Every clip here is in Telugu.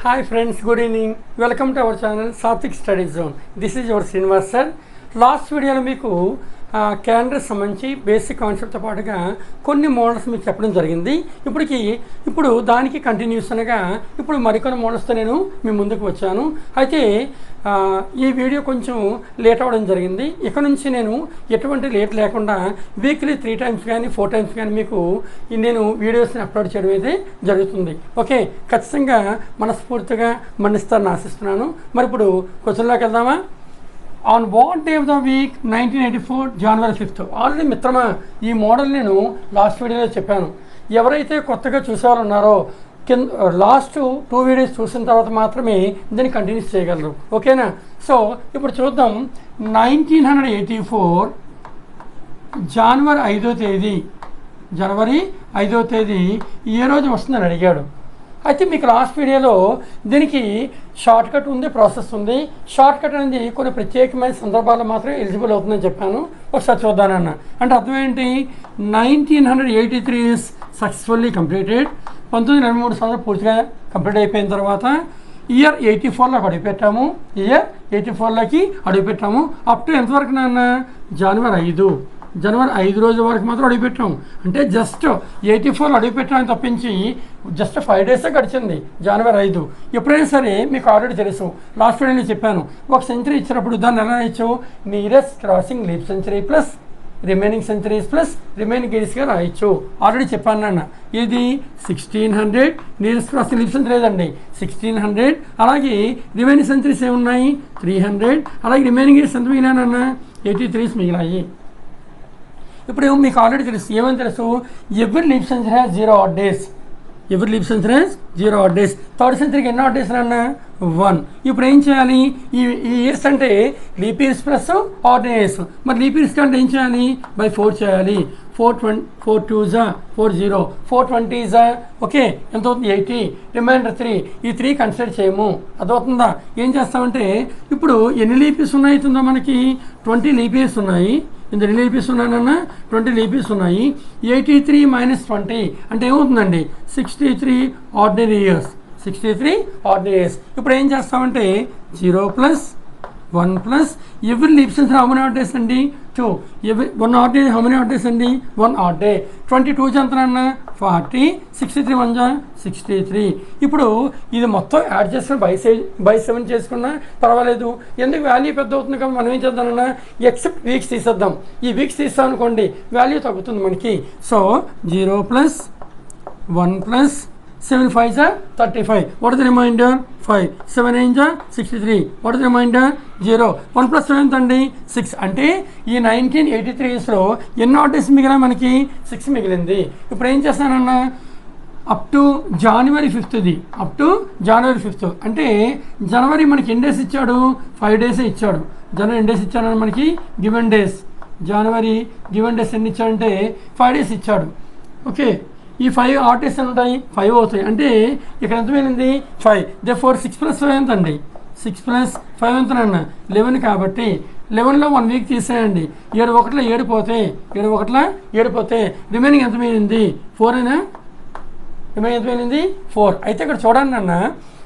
Hi friends, good evening. Welcome to our channel Satvik Study Zone. This is your Srinivas sir. Last వీడియోలో మీకు క్యాలెండర్ సంబంధించి బేసిక్ కాన్సెప్ట్తో పాటుగా కొన్ని మోడల్స్ మీకు చెప్పడం జరిగింది. ఇప్పుడు దానికి కంటిన్యూషన్గా ఇప్పుడు మరికొన్ని మోడల్స్తో నేను మీ ముందుకు వచ్చాను. అయితే ఈ వీడియో కొంచెం లేట్ అవ్వడం జరిగింది. ఇక నుంచి నేను ఎటువంటి లేట్ లేకుండా వీక్లీ 3 times కానీ 4 times కానీ మీకు నేను వీడియోస్ని అప్లోడ్ చేయడం అయితే జరుగుతుంది. ఓకే, ఖచ్చితంగా మనస్ఫూర్తిగా మన్నిస్తారని ఆశిస్తున్నాను. మరి ఇప్పుడు క్వశ్చన్లోకి వెళ్దామా? On what day of the week 1984 January 5th. Already మిత్రమా ఈ మోడల్ నేను లాస్ట్ వీడియోలో చెప్పాను. ఎవరైతే కొత్తగా చూసేవాళ్ళు ఉన్నారో లాస్ట్ 2 వీడియోస్ చూసిన తర్వాత మాత్రమే దీన్ని కంటిన్యూస్ చేయగలరు. ఓకేనా? సో ఇప్పుడు చూద్దాం. 1984 జనవరి 5వ తేదీ ఏ రోజు వస్తుందని అడిగాడు. అయితే మీకు లాస్ట్ వీడియోలో దీనికి షార్ట్ కట్ ఉంది, ప్రాసెస్ ఉంది. షార్ట్ కట్ అనేది కొన్ని ప్రత్యేకమైన సందర్భాల్లో మాత్రమే ఎలిజిబుల్ అవుతుందని చెప్పాను. ఒకసారి చూద్దానన్న. అంటే అర్థం ఏంటి? 1983 ఈజ్ సక్సెస్ఫుల్లీ కంప్లీటెడ్. 1923 సంవత్సరం పూర్తిగా కంప్లీట్ అయిపోయిన తర్వాత ఇయర్ 84లోకి అడుగుపెట్టాము. అప్ టు ఎంతవరకు నాన్న? జనవరి 5 రోజుల వరకు మాత్రం అడుగుపెట్టాం. అంటే జస్ట్ 84లో అడుగుపెట్టామని తప్పించి జస్ట్ 5 days గడిచింది. జనవరి 5 ఎప్పుడైనా సరే మీకు ఆల్రెడీ తెలుసు, లాస్ట్ వీడియోలో చెప్పాను. ఒక సెంచరీ ఇచ్చినప్పుడు దాన్ని ఎలా రాయొచ్చు? Nearest crossing leap century plus remaining centuries plus remaining ఇయర్స్గా రాయొచ్చు. ఆల్రెడీ చెప్పాను నాన్న. ఇది 1600 నియరెస్ట్ క్రాసింగ్ లీప్ సెంచరీ లేదండి, 1600. అలాగే రిమైనింగ్ సెంచరీస్ ఏమున్నాయి? 300. అలాగే రిమైనింగ్ ఇయర్స్ ఎంత మిగిలినానన్న? 83 మిగిలాయి. ఇప్పుడు మీకు ఆల్రెడీ తెలుసు, ఏమని తెలుసు? Every leap century has 0 odd days. Third సెంచరీకి ఎన్ని odd days అన్న? 1. ఇప్పుడు ఏం చేయాలి? ఈ ఇయర్స్ అంటే leap years plus odd days. మరి లీప్ ఇయర్స్ కంటే ఏం చేయాలి? బై 4 చేయాలి. 4 2s 40, 4 20s ఓకే, ఎంత అవుతుంది? 80. రిమైండర్ 3. ఈ 3 కన్సిడర్ చేయము. అదవుతుందా? ఏం చేస్తామంటే ఇప్పుడు ఎన్ని లీప్ ఇయర్స్ ఉన్నాయి? మనకి 20 లీప్ ఇయర్స్ ఉన్నాయి. ఇంత లీప్ ఇయర్స్ ఉన్నానన్న 20 లీప్ ఇయర్స్ ఉన్నాయి. 83 - 20 అంటే ఏమవుతుందండి? 63 ఆర్డినరీ ఇయర్స్. ఇప్పుడు ఏం చేస్తామంటే 0 + 1 + every leap century how many odd days అండి? 2. One odd day how many odd days అండి? 1 odd day. 22 ఎంతనన్నా? 40. 63 1 63. ఇప్పుడు ఇది మొత్తం యాడ్ చేసుకుని బై 7 చేసుకున్నా పర్వాలేదు. ఎందుకు వాల్యూ పెద్ద అవుతుంది కాబట్టి మనం ఏం చేద్దామన్నా ఎక్సెప్ట్ వీక్స్ తీసేద్దాం. ఈ వీక్స్ తీస్తాం అనుకోండి వాల్యూ తగ్గుతుంది మనకి. So 0 + 1 + 7 5s 35. What is the remainder? 5. 7 8s 63. What is the remainder? 0. 1 + 7 అండి 6. అంటే ఈ 1983లో ఎన్ని odd days మిగిలిన మనకి? 6 మిగిలింది. ఇప్పుడు ఏం చేస్తానన్నా అప్ టు జనవరి 5th. అంటే జనవరి మనకి ఎన్ని డేస్ ఇచ్చాడు? 5 days ఇచ్చాడు. జనవరి ఎన్ని డేస్ ఇచ్చాడని మనకి గివెన్ డేస్. జనవరి గివెన్ డేస్ ఎన్ని ఇచ్చాడంటే 5 days ఇచ్చాడు. ఓకే, ఈ 5 odd days అని ఉంటాయి, 5 అవుతాయి. అంటే ఇక్కడ ఎంత మిగిలింది? 5. Therefore 6 + 5 ఎంత అండి? 6 + 5 ఎంతనన్నా? 11. కాబట్టి 11లో 1 week తీసేయండి. 7 1 7 పోతే రిమైనింగ్ ఎంత మిగిలింది? 4 అయినా? రిమైనింగ్ ఎంత మిగిలింది? 4. అయితే ఇక్కడ చూడండి అన్న,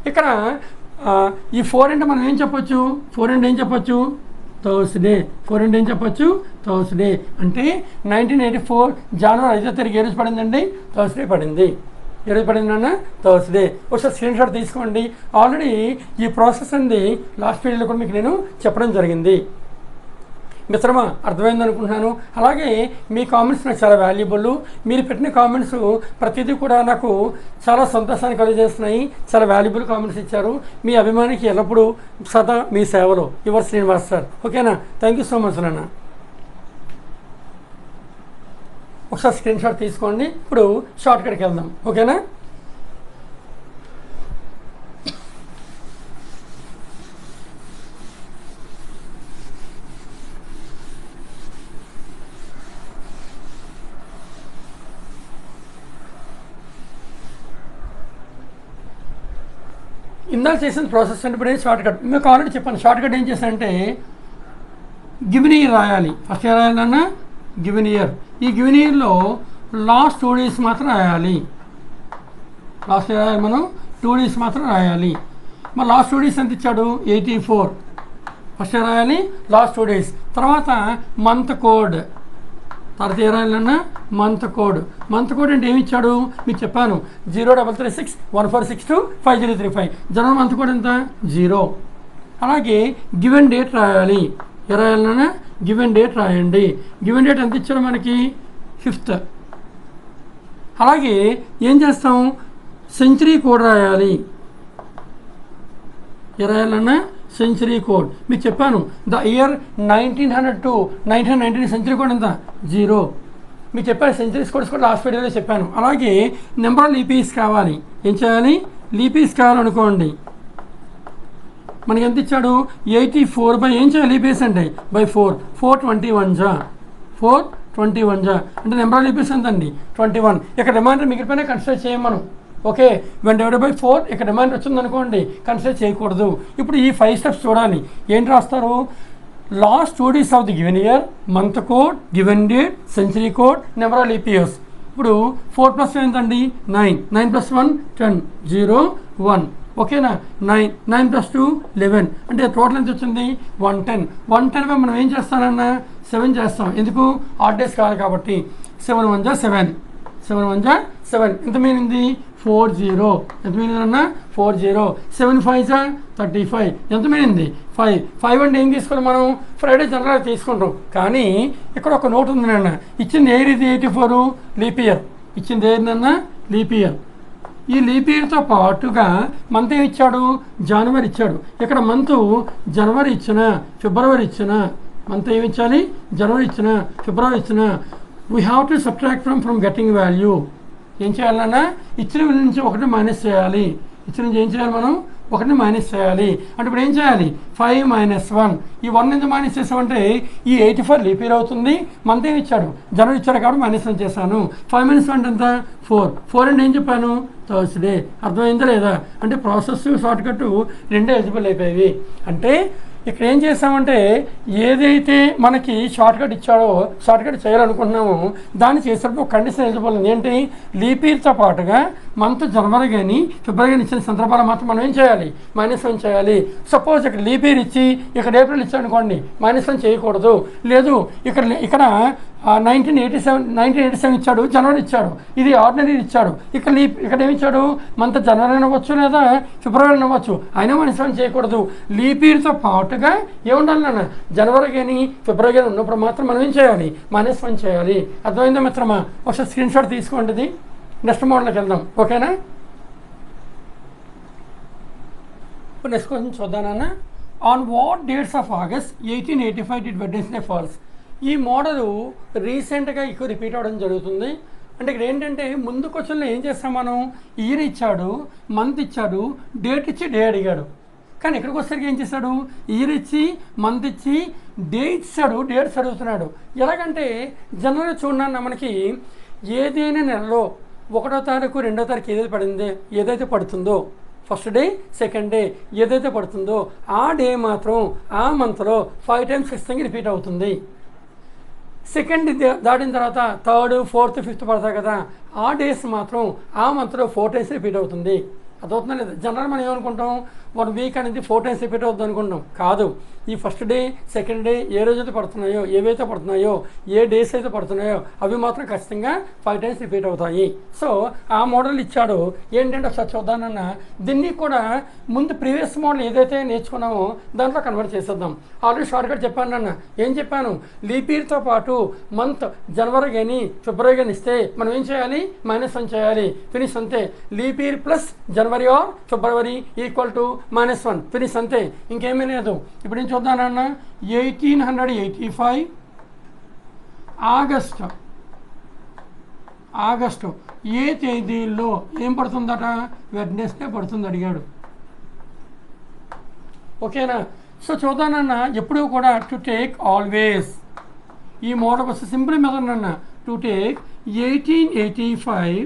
ఇక్కడ ఈ 4 అంటే మనం ఏం చెప్పొచ్చు? 4 అంటే ఏం చెప్పొచ్చు? థర్స్డే. 4 అంటే ఏం చెప్పొచ్చు? థర్స్డే. అంటే 1984 జనవరి 5వ తారీఖు ఏ రోజు పడిందండి? థర్స్డే పడింది. ఏ రోజు పడింది అన్న? థర్స్డే. ఒకసారి స్క్రీన్ షాట్ తీసుకోండి. ఆల్రెడీ ఈ ప్రాసెస్ అనేది లాస్ట్ వీడియోలో కూడా మీకు నేను చెప్పడం జరిగింది. మిత్రమా, అర్థమైంది అనుకుంటున్నాను. అలాగే మీ కామెంట్స్ నాకు చాలా వాల్యుబుల్. మీరు పెట్టిన కామెంట్స్ ప్రతిదీ కూడా నాకు చాలా సంతోషాన్ని కలిగజేస్తున్నాయి. చాలా వాల్యుబుల్ కామెంట్స్ ఇచ్చారు. మీ అభిమానికి ఎల్లప్పుడూ సదా మీ సేవలో యువర్ శ్రీనివాస్ సార్. ఓకేనా? థ్యాంక్ యూ సో మచ్ నాన్న. ఒకసారి స్క్రీన్ షాట్ తీసుకోండి. ఇప్పుడు షార్ట్ కట్కి వెళ్దాం. ఓకేనా? ఇందాక చేసిన ప్రాసెస్ అంటే ఇప్పుడు షార్ట్ కట్ మీకు ఆల్రెడీ చెప్పాను. షార్ట్ కట్ ఏం చేశానంటే గివెన్ ఇయర్ రాయాలి. ఫస్ట్ ఇయర్ రాయాలన్న గివెన్ ఇయర్. ఈ గివెన్ ఇయర్లో లాస్ట్ 2 days మాత్రం రాయాలి. మనం 2 days మాత్రం రాయాలి. మరి లాస్ట్ 2 days ఎంత ఇచ్చాడు 84 ఫస్ట్ రాయాలి లాస్ట్ 2 days. తర్వాత మంత్ కోడ్ తర్వాత ఏ రాయాలన్నా మంత్ కోడ్ అంటే ఏమి ఇచ్చాడు మీకు చెప్పాను 033614625035 జనవరి మంత్ కోడ్ ఎంత 0. అలాగే గివెన్ డేట్ రాయాలి ఏ రాయాలన్నా గివెన్ డేట్ రాయండి. గివెన్ డేట్ ఎంత ఇచ్చాడు మనకి 5th. అలాగే ఏం చేస్తాం సెంచరీ కోడ్ రాయాలి ఏ రాయాలన్నా సెంచరీ కోడ్ మీకు చెప్పాను the year 1900 to 1919 century code ఎంత 0 మీకు చెప్పాను. సెంచరీస్ కోడ్స్ కూడా లాస్ట్ వీడియోలో చెప్పాను. అలాగే నెంబర్ ఆఫ్ లీపీస్ కావాలి ఏం చేయాలి లీపీస్ కావాలనుకోండి మనకి ఎంత ఇచ్చాడు 84 బై ఏం చేయాలి లీపీస్ అంటే బై 421 అంటే నెంబర్ ఆఫ్ లీపీస్ ఎంత అండి 21. ఇక్కడ రిమైండర్ మిగిలిపోయినా కన్సిడర్ చేయం మనం. ఓకే when divided by 4 ఇక్కడ రిమైండర్ వచ్చిందనుకోండి కన్సిడర్ చేయకూడదు. ఇప్పుడు ఈ 5 steps చూడాలి. ఏంటి రాస్తారు last 2 days of the given year month code given date century code number of leap years. ఇప్పుడు 4 + ఎంతండి 9 + 1 10 0 1 ఓకేనా 9 + 2 11 అంటే టోటల్ ఎంత వచ్చింది 110 మనం ఏం చేస్తానన్నా 7 చేస్తాం ఎందుకు ఆడ్ డేస్ కావాలి కాబట్టి 7 × 1 = 7 7 × 1 = 7 ఎంత మీనింది 40 ఎంత మీనిందన్నా 40 7 × 5 = 35 ఎంత మీనింది 5 అంటే ఏం తీసుకోవాలి మనం ఫ్రైడే జనరల్గా తీసుకుంటాం. కానీ ఇక్కడ ఒక నోట్ ఉంది నాన్న ఇచ్చింది ఏ ఇది 84 లీప్ ఇయర్ ఇచ్చింది ఏందన్నా లీప్ ఇయర్. ఈ లీప్ ఇయర్తో పాటుగా మంత్ ఏమి ఇచ్చాడు జనవరి ఇచ్చాడు. ఇక్కడ మంత్ జనవరి ఇచ్చిన ఫిబ్రవరి ఇచ్చిన మంత్ ఏమి ఇచ్చాలి జనవరి ఇచ్చిన ఫిబ్రవరి ఇచ్చిన we have to subtract from getting value. ఏం చేయాలన్నా ఇచ్చిన విలువ నుంచి 1 మైనస్ చేయాలి. ఇచ్చిన నుంచి ఏం చేయాలి మనం 1 మైనస్ చేయాలి. అంటే ఇప్పుడు ఏం చేయాలి 5 - 1 ఈ 1 ఎంత మైనస్ చేసామంటే ఈ 84 లీప్ ఇయర్ అవుతుంది. మంత్ ఏమి ఇచ్చాడు జనవరి ఇచ్చాడు కాబట్టి -1 చేశాను. 5 - 1 ఎంత 4 అంటే ఏం చెప్పాను థర్స్డే. అర్థమైందా లేదా అంటే ప్రాసెస్ షార్ట్ కట్ రెండే ఎలిజిబుల్ అయిపోయేవి. అంటే ఇక్కడ ఏం చేస్తామంటే ఏదైతే మనకి షార్ట్ కట్ ఇచ్చాడో షార్ట్ కట్ చేయాలనుకుంటున్నామో దాన్ని చేసేటప్పుడు ఒక కండిషన్ ఎలిజిబుల్ ఉంది ఏంటి లీప్ ఇయర్తో పాటుగా మంత్ జనవరి కానీ ఫిబ్రవరి కానీ ఇచ్చిన సందర్భాలు మాత్రం మనం ఏం చేయాలి -1 చేయాలి. సపోజ్ ఇక్కడ లీప్ ఇయర్ ఇచ్చి ఇక్కడ ఏప్రిల్ ఇచ్చాడు అనుకోండి -1 చేయకూడదు. లేదు ఇక్కడ 1987 ఇచ్చాడు జనవరి ఇచ్చాడు ఇది ఆర్డినరీ ఇచ్చాడు. ఇక్కడ ఏమి ఇచ్చాడు మంత్ జనవరి అవ్వచ్చు లేదా ఫిబ్రవరి అవ్వచ్చు అయినా -1 చేయకూడదు. లీప్ ఇయర్తో పాటుగా ఏముండాలి నాన్న జనవరి కానీ ఫిబ్రవరి కానీ ఉన్నప్పుడు మాత్రం మనం ఏం చేయాలి -1 చేయాలి. అర్థమైందా మిత్రమా ఒకసారి స్క్రీన్ షాట్ తీసుకోండి. నెక్స్ట్ మోడల్కి వెళ్దాం ఓకేనా. ఇప్పుడు నెక్స్ట్ క్వశ్చన్ చూద్దానన్నా on what dates of August 1885 did Wednesday falls. ఈ మోడల్ రీసెంట్గా ఎక్కువ రిపీట్ అవ్వడం జరుగుతుంది. అంటే ఇక్కడ ఏంటంటే ముందు క్వశ్చన్లో ఏం చేస్తాం మనం ఇయర్ ఇచ్చాడు మంత్ ఇచ్చాడు డేట్ ఇచ్చి డే అడిగాడు. కానీ ఇక్కడికి వచ్చేసరికి ఏం చేశాడు ఇయర్ ఇచ్చి మంత్ ఇచ్చి డే ఇచ్చాడు డేట్స్ అడుగుతున్నాడు. ఎలాగంటే జనవరి చూడన్నా మనకి ఏదైనా నెలలో 1వ తారీఖు 2వ తారీఖు ఏదైతే పడుతుందో ఫస్ట్ డే సెకండ్ డే ఏదైతే పడుతుందో ఆ డే మాత్రం ఆ మంత్లో 5 times ఖచ్చితంగా రిపీట్ అవుతుంది. సెకండ్ దాటిన తర్వాత 3rd 4th 5th పడతాయి కదా ఆ డేస్ మాత్రం ఆ మంత్లో 4 times రిపీట్ అవుతుంది. అదవుతుందా లేదా జనరల్ మనం ఏమనుకుంటాం 1 week అనేది 4 times రిపీట్ అవుతుంది అనుకుంటాం. కాదు ఈ ఫస్ట్ డే సెకండ్ డే ఏ రోజైతే పడుతున్నాయో ఏవైతే పడుతున్నాయో ఏ డేస్ అయితే పడుతున్నాయో అవి మాత్రం ఖచ్చితంగా 5 times రిపీట్ అవుతాయి. సో ఆ మోడల్ ఇచ్చాడు ఏంటంటే ఒకసారి చూద్దానన్నా దీన్ని కూడా ముందు ప్రీవియస్ మోడల్ ఏదైతే నేర్చుకున్నామో దాంట్లో కన్వర్ట్ చేసేద్దాం. ఆల్రెడీ షార్ట్కట్ చెప్పాను అన్న ఏం చెప్పాను లీప్ ఇయర్తో పాటు మంత్ జనవరి కానీ ఫిబ్రవరి కానీ ఇస్తే మనం ఏం చేయాలి -1 చేయాలి ఫినిష్ అంతే. Leap year plus January or February equal to -1 finish అంతే ఇంకేమీ లేదు. ఇప్పుడు ఏం చూద్దానన్నా 1885 ఆగస్టు ఏ తేదీల్లో ఏం పడుతుందట వెడ్నెస్డే పడుతుంది అడిగాడు. ఓకేనా. సో చూద్దానన్నా ఎప్పుడూ కూడా టు టేక్ ఆల్వేస్ ఈ మోడల్ వస్తే సింపుల్ మెథడ్ అన్న టు టేక్ 1885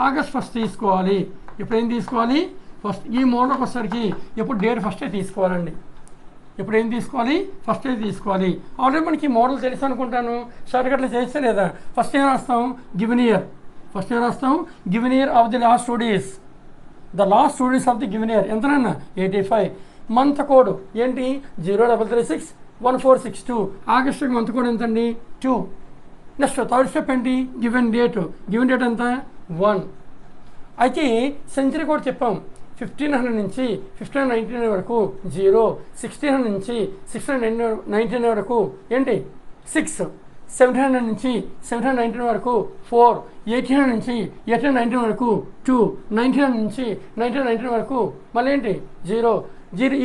ఆగస్ట్ 1 తీసుకోవాలి. ఎప్పుడేం తీసుకోవాలి ఫస్ట్ ఈ మోడల్కి వచ్చేసరికి ఎప్పుడు డేట్ ఫస్టే తీసుకోవాలండి. ఇప్పుడు ఏం తీసుకోవాలి ఫస్టే తీసుకోవాలి. ఆల్రెడీ మనకి మోడల్ తెలుసు అనుకుంటాను షార్ట్కట్లో చేస్తే లేదా ఫస్ట్ ఏం రాస్తాం given year of the last 2 days the last 2 days of the given year ఎంతనన్నా 85. మంత్ కోడ్ ఏంటి 03361462. ఆగస్టుకి మంత్ కోడ్ ఎంతండి 2. నెక్స్ట్ థర్డ్ స్టెప్ ఏంటి గివెన్ డేట్ ఎంత 1. అయితే సెంచరీ కోడ్ చెప్పాం 1500 నుంచి 1599 వరకు 0, 1600 నుంచి 1699 వరకు ఏంటి 6, 1700 నుంచి 1719 వరకు 4, 1800 నుంచి 1819 వరకు 2, 1900 నుంచి 1919 వరకు మళ్ళీ ఏంటి 0.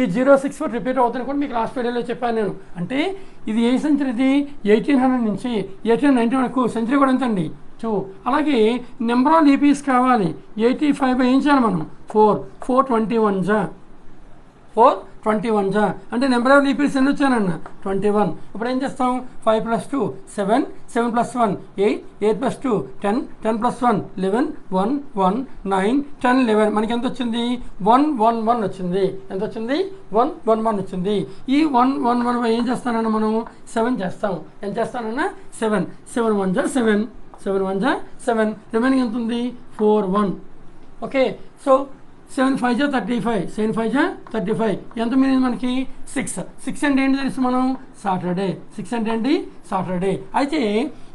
ఈ 06 రిపీట్ అవుతుంది కూడా మీకు లాస్ట్ వీడియోలో చెప్పాను నేను. అంటే ఇది ఏ సెంచరీ, ఇది 1800 నుంచి 1890 వరకు సెంచరీ కూడా ఎంతండి 2. అలాగే నెంబర్ ఆఫ్ లీపీస్ కావాలి 85 ఏం చేయాలి మనం 421 జా 421 జా అంటే నెంబర్ ఆఫ్ లీపీస్ ఎన్ని వచ్చానన్న 21. ఇప్పుడు ఏం చేస్తాం 5 + 2 7, 7 + 1 8, 8 + 2 10, 10 + 1 11, 1 1 9 10 11. మనకి ఎంత వచ్చింది 111 వచ్చింది. ఎంత వచ్చింది 111 వచ్చింది. ఈ 111 ఏం చేస్తానన్న మనం 7 చేస్తాం. ఎంత చేస్తానన్న 7, 7 1 జా 7, 7 1 జా 7. రిమైనింగ్ ఎంత ఉంది 41. ఓకే, సో 7 5 జా 35, 7 5 జా 35. ఎంత మిగిలింది మనకి 6. 6 అంటే ఏంటి తెలుసు మనం సాటర్డే. 6 అంటే ఏంటి సాటర్డే. అయితే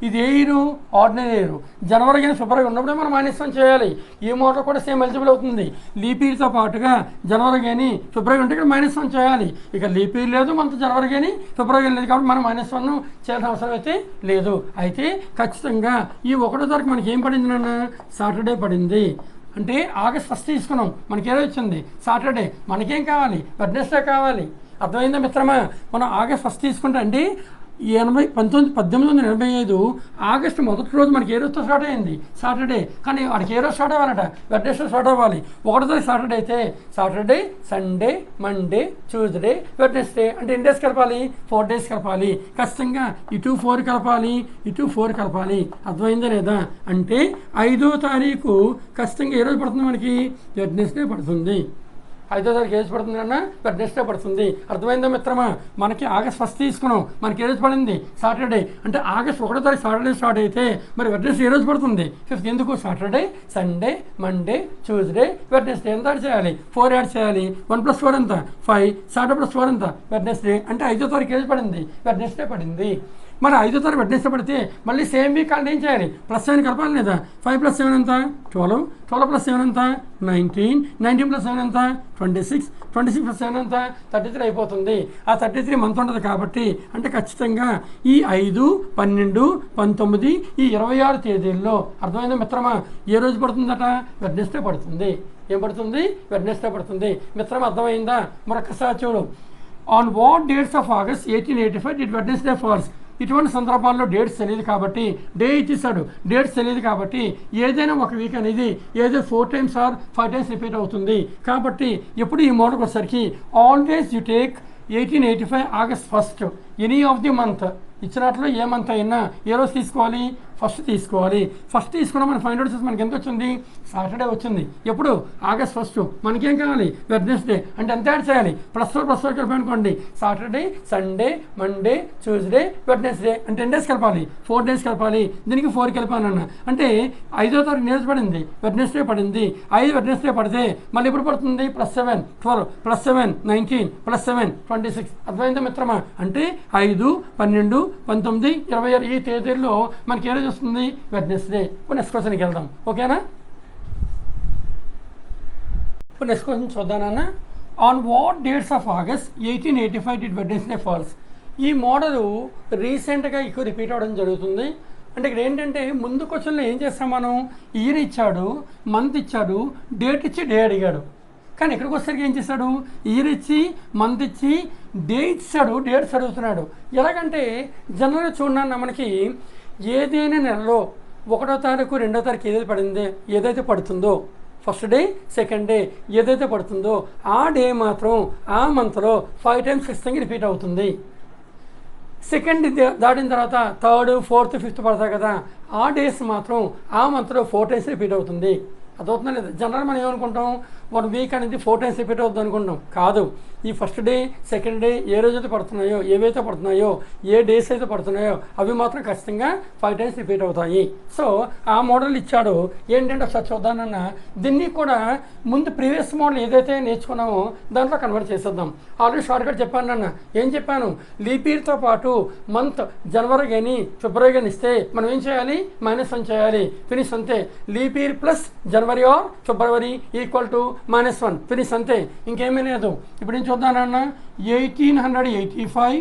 ఇది ఏ ఇయర్ ఆర్డినరీ ఇయర్. జనవరి కానీ ఫిబ్రవరి ఉన్నప్పుడే మనం -1 చేయాలి. ఈ మోడల్ కూడా సేమ్ ఎలిజిబుల్ అవుతుంది. లీప్ ఇయర్తో పాటుగా జనవరి కానీ ఫిబ్రవరి ఉంటే ఇక్కడ -1 చేయాలి. ఇక లీప్ ఇయర్ లేదు, మనతో జనవరి కానీ ఫిబ్రవరి కానీ లేదు కాబట్టి మనం -1 చేయాల్సిన అవసరం అయితే లేదు. అయితే ఖచ్చితంగా ఈ 1వ తారీఖు మనకి ఏం పడింది నాన్న సాటర్డే పడింది. అంటే ఆగస్ట్ 1 తీసుకున్నాం, మనకి ఏదో వచ్చింది సాటర్డే. మనకేం కావాలి వెడ్నెస్డే కావాలి. అర్థమైందా మిత్రమా? మనం ఆగస్ట్ 1 తీసుకుంటే అంటే 1885 ఆగస్టు 1వ రోజు మనకి ఏ రోజుతో స్టార్ట్ అయింది సాటర్డే. కానీ వాడికి ఏ రోజు స్టార్ట్ అవ్వాలట వెడ్నెస్డే స్టార్ట్ అవ్వాలి. 1వ తారీఖు సాటర్డే అయితే Saturday, Sunday, Monday, Tuesday, Wednesday అంటే ఎన్ని డేస్ కలపాలి 4 days కలపాలి. ఖచ్చితంగా ఇటు 4 కలపాలి, ఇటు 4 కలపాలి. అర్థమైందా లేదా? అంటే 5వ తారీఖు ఖచ్చితంగా ఏ రోజు పడుతుంది మనకి వెడ్నెస్డే పడుతుంది. 5వ తారీఖు ఏ రోజు పడుతుంది అన్న వెడ్నెస్డే పడుతుంది. అర్థమైందా మిత్రమా? మనకి ఆగస్ట్ 1 తీసుకున్నాం, మనకి ఏ రోజు పడింది సాటర్డే. అంటే ఆగస్ట్ 1వ తారీఖు సాటర్డే స్టార్ట్ అయితే మరి వెడ్నెస్డే ఏ రోజు పడుతుంది 5th. ఎందుకు Saturday, Sunday, Monday, Tuesday, Wednesday ఎంత యాడ్ చేయాలి 4 యాడ్ చేయాలి. 1 + 4 ఎంత 5, సాటర్డే + 4 ఎంత వెడ్నెస్డే. అంటే 5వ తారీఖు ఏ రోజు పడింది వెడ్నెస్డే పడింది. మన 5వ తారీఖు వెడ్నెస్డే పడితే మళ్ళీ సేమ్ వీక్ అంటే ఏం చేయాలి +7 కలపాలి లేదా. 5 + 7 ఎంత 12, 12 + 7 ఎంత 19, 19 + 7 ఎంత 26, 26 + 7 ఎంత 33 అయిపోతుంది. ఆ 33 మంత్ ఉంటుంది కాబట్టి అంటే ఖచ్చితంగా ఈ 5, 12, 19 ఈ 26 తేదీల్లో అర్థమైందా మిత్రమా ఏ రోజు పడుతుందట వెడ్నెస్డే పడుతుంది. ఏం పడుతుంది వెడ్నెస్డే పడుతుంది. మిత్రమా అర్థమైందా? మరొకసారి చూడు. On what dates of August 1885 did Wednesday falls. ఇటువంటి సందర్భాల్లో డేట్స్ తెలియదు కాబట్టి డే ఇచ్చేసాడు, డేట్స్ తెలియదు కాబట్టి ఏదైనా ఒక వీక్ అనేది ఏదో 4 times or 5 times రిపీట్ అవుతుంది. కాబట్టి ఎప్పుడు ఈ మోడల్కి వచ్చేసరికి always you take 1885 August 1st any of the month. ఇచ్చినట్లు ఏ మంత్ అయినా ఏ రోజు తీసుకోవాలి ఫస్ట్ తీసుకోవాలి. ఫస్ట్ తీసుకున్న మనం ఫైండ్ అవుట్ చేసి మనకి ఎంత వచ్చింది సాటర్డే వచ్చింది. ఎప్పుడు ఆగస్ట్ 1. మనకేం కావాలి వెడ్నెస్డే. అంటే ఎంత యాడ్ చేయాలి +4 కలిపి అనుకోండి. Saturday, Sunday, Monday, Tuesday, Wednesday అంటే 10 days కలపాలి 4 days కలపాలి. దీనికి 4 కలిపానన్న అంటే 5వ తారీఖు నేర్చు పడింది వెడ్నెస్డే పడింది. 5 వెడ్నెస్డే పడితే మళ్ళీ ఎప్పుడు పడుతుంది +7 12 +7 19 +7 26. అర్థమైందా మిత్రమా? అంటే 5, 12, 19, 26 ఈ తేదీల్లో మనకి ఏ రోజు వస్తుంది వెడ్నెస్డే. ఇప్పుడు నెక్స్ట్ క్వశ్చన్కి వెళ్దాం. ఓకేనా? ఇప్పుడు నెక్స్ట్ క్వశ్చన్ చూద్దానన్నా. On what dates of August 1885 did Wednesday falls. ఈ మోడల్ రీసెంట్గా ఎక్కువ రిపీట్ అవ్వడం జరుగుతుంది. అంటే ఇక్కడ ఏంటంటే ముందు క్వశ్చన్లో ఏం చేస్తాం మనం ఇయర్ ఇచ్చాడు, మంత్ ఇచ్చాడు, డేట్ ఇచ్చి డే అడిగాడు. కానీ ఇక్కడికి వచ్చేసరికి ఏం చేశాడు ఇయర్ ఇచ్చి మంత్ ఇచ్చి డే ఇచ్చాడు, డేట్స్ అడుగుతున్నాడు. ఎలాగంటే జనరల్గా చూడన్నా మనకి ఏదైనా నెలలో 1వ తారీఖు 2వ తారీఖు ఏదైతే పడుతుందో ఫస్ట్ డే సెకండ్ డే ఏదైతే పడుతుందో ఆ డే మాత్రం ఆ మంత్లో 5 times ఖచ్చితంగా రిపీట్ అవుతుంది. సెకండ్ దాటిన తర్వాత 3rd, 4th, 5th పడతాయి కదా ఆ డేస్ మాత్రం ఆ మంత్లో 4 times రిపీట్ అవుతుంది. అదవుతుందా లేదా? జనరల్ మనం ఏమనుకుంటాం 1 వీక్ అనేది 4 టైమ్స్ రిపీట్ అవుతుంది అనుకుంటాం. కాదు, ఈ ఫస్ట్ డే సెకండ్ డే ఏ రోజైతే పడుతున్నాయో, ఏవైతే పడుతున్నాయో, ఏ డేస్ అయితే పడుతున్నాయో అవి మాత్రం ఖచ్చితంగా 5 టైమ్స్ రిపీట్ అవుతాయి. సో ఆ మోడల్ ఇచ్చాడు. ఏంటంటే ఒకసారి చూద్దానన్న, దీన్ని కూడా ముందు ప్రీవియస్ మోడల్ ఏదైతే నేర్చుకున్నామో దాంట్లో కన్వర్ట్ చేసేద్దాం. ఆల్రెడీ షార్ట్కట్ చెప్పాను అన్న. ఏం చెప్పాను? లీప్ ఇయర్తో పాటు మంత్ జనవరి కానీ ఫిబ్రవరి కానీ ఇస్తే మనం ఏం చేయాలి? -1 చేయాలి. ఫినిష్ అంతే. Leap year plus January or February equal to -1 finish అంతే, ఇంకేమీ లేదు. ఇప్పుడు ఏం చూద్దానన్న, 1885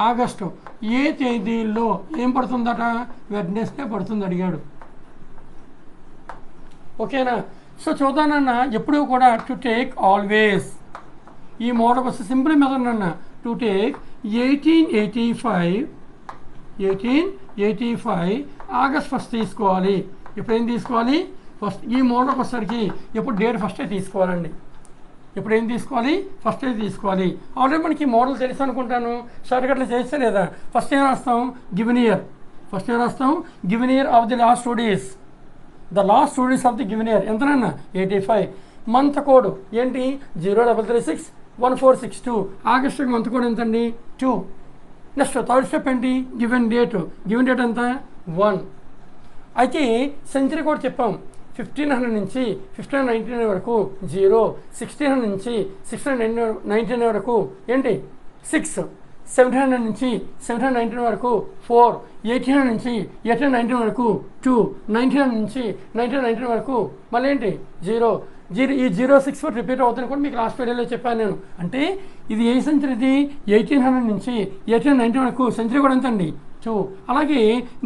ఆగస్టు ఏ తేదీల్లో ఏం పడుతుందట? వెడ్నెస్డే పడుతుంది అడిగాడు. ఓకేనా? సో చూద్దానన్న, ఎప్పుడు కూడా టు టేక్ ఆల్వేస్ ఈ మోడల్ వస్తే సింపుల్ మెథడ్ అన్న. టు టేక్ 1885 ఆగస్ట్ 1 తీసుకోవాలి. ఇప్పుడు ఏం తీసుకోవాలి? ఫస్ట్ ఈ మోడల్కి వచ్చేసరికి ఎప్పుడు డేట్ ఫస్టే తీసుకోవాలండి. ఇప్పుడు ఏం తీసుకోవాలి? ఫస్ట్ అయితే తీసుకోవాలి. ఆల్రెడీ మనకి మోడల్ తెలుసు అనుకుంటాను. షార్ట్కట్లో చేస్తే లేదా? ఫస్ట్ ఏం రాస్తాం? Given year. ఫస్ట్ ఏం రాస్తాం? Given year of the last 2 days. The last 2 days of the given year ఎంతనన్నా? 85. మంత్ కోడ్ ఏంటి? 03361462. ఆగస్టుకి మంత్ కోడ్ ఎంతండి? 2. నెక్స్ట్ థర్డ్ స్టెప్ ఏంటి? Given date. గివెన్ డేట్ ఎంత? 1. అయితే సెంచరీ కోడ్ చెప్పాం. 1500 నుంచి 1599 వరకు 0, 1600 నుంచి 1699 వరకు ఏంటి? 6, 1700 నుంచి 1719 వరకు 4, 1800 నుంచి 1819 వరకు 2, 1900 నుంచి 1919 వరకు మళ్ళీ ఏంటి? 0. ఈ 06 రిపీట్ అవుతుంది కూడా మీకు లాస్ట్ వీడియోలో చెప్పాను నేను. అంటే ఇది ఏ సెంచరీ? ఇది 1800 నుంచి 1890 వరకు సెంచరీ కూడా ఎంతండి? 2. అలాగే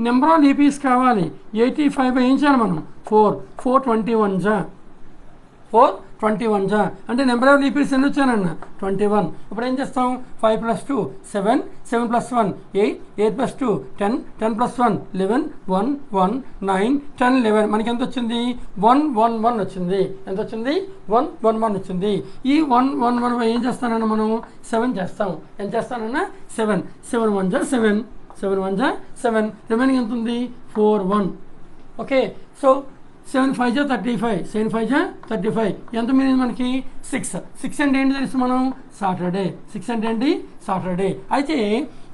నెంబర్ ఆఫ్ లీపీస్ కావాలి. 85 ఏం చేయాలి మనం? 421 జా అంటే నెంబర్ ఆఫ్ లీపీస్ ఎన్ని వచ్చానన్న? 21. ఇప్పుడు ఏం చేస్తాం? 5 + 2 7, 7 + 1 8, 8 + 2 10, 10 + 1 11, 1 1 9 10 11. మనకి ఎంత వచ్చింది? 111 వచ్చింది. ఎంత వచ్చింది? 111 వచ్చింది. ఈ 111 ఏం చేస్తానన్నా మనం? 7 చేస్తాం. ఎంత చేస్తానన్నా? 7. 7 1 జా 7, 7 1 జా 7. రిమైనింగ్ ఎంత ఉంది? 41. ఓకే. సో 7 5 జా 35, 7 5 జా 35. ఎంత మిగిలింది మనకి? 6. 6 అంటే ఏంటి తెలుసు మనం? సాటర్డే. 6 అంటే ఏంటి? సాటర్డే. అయితే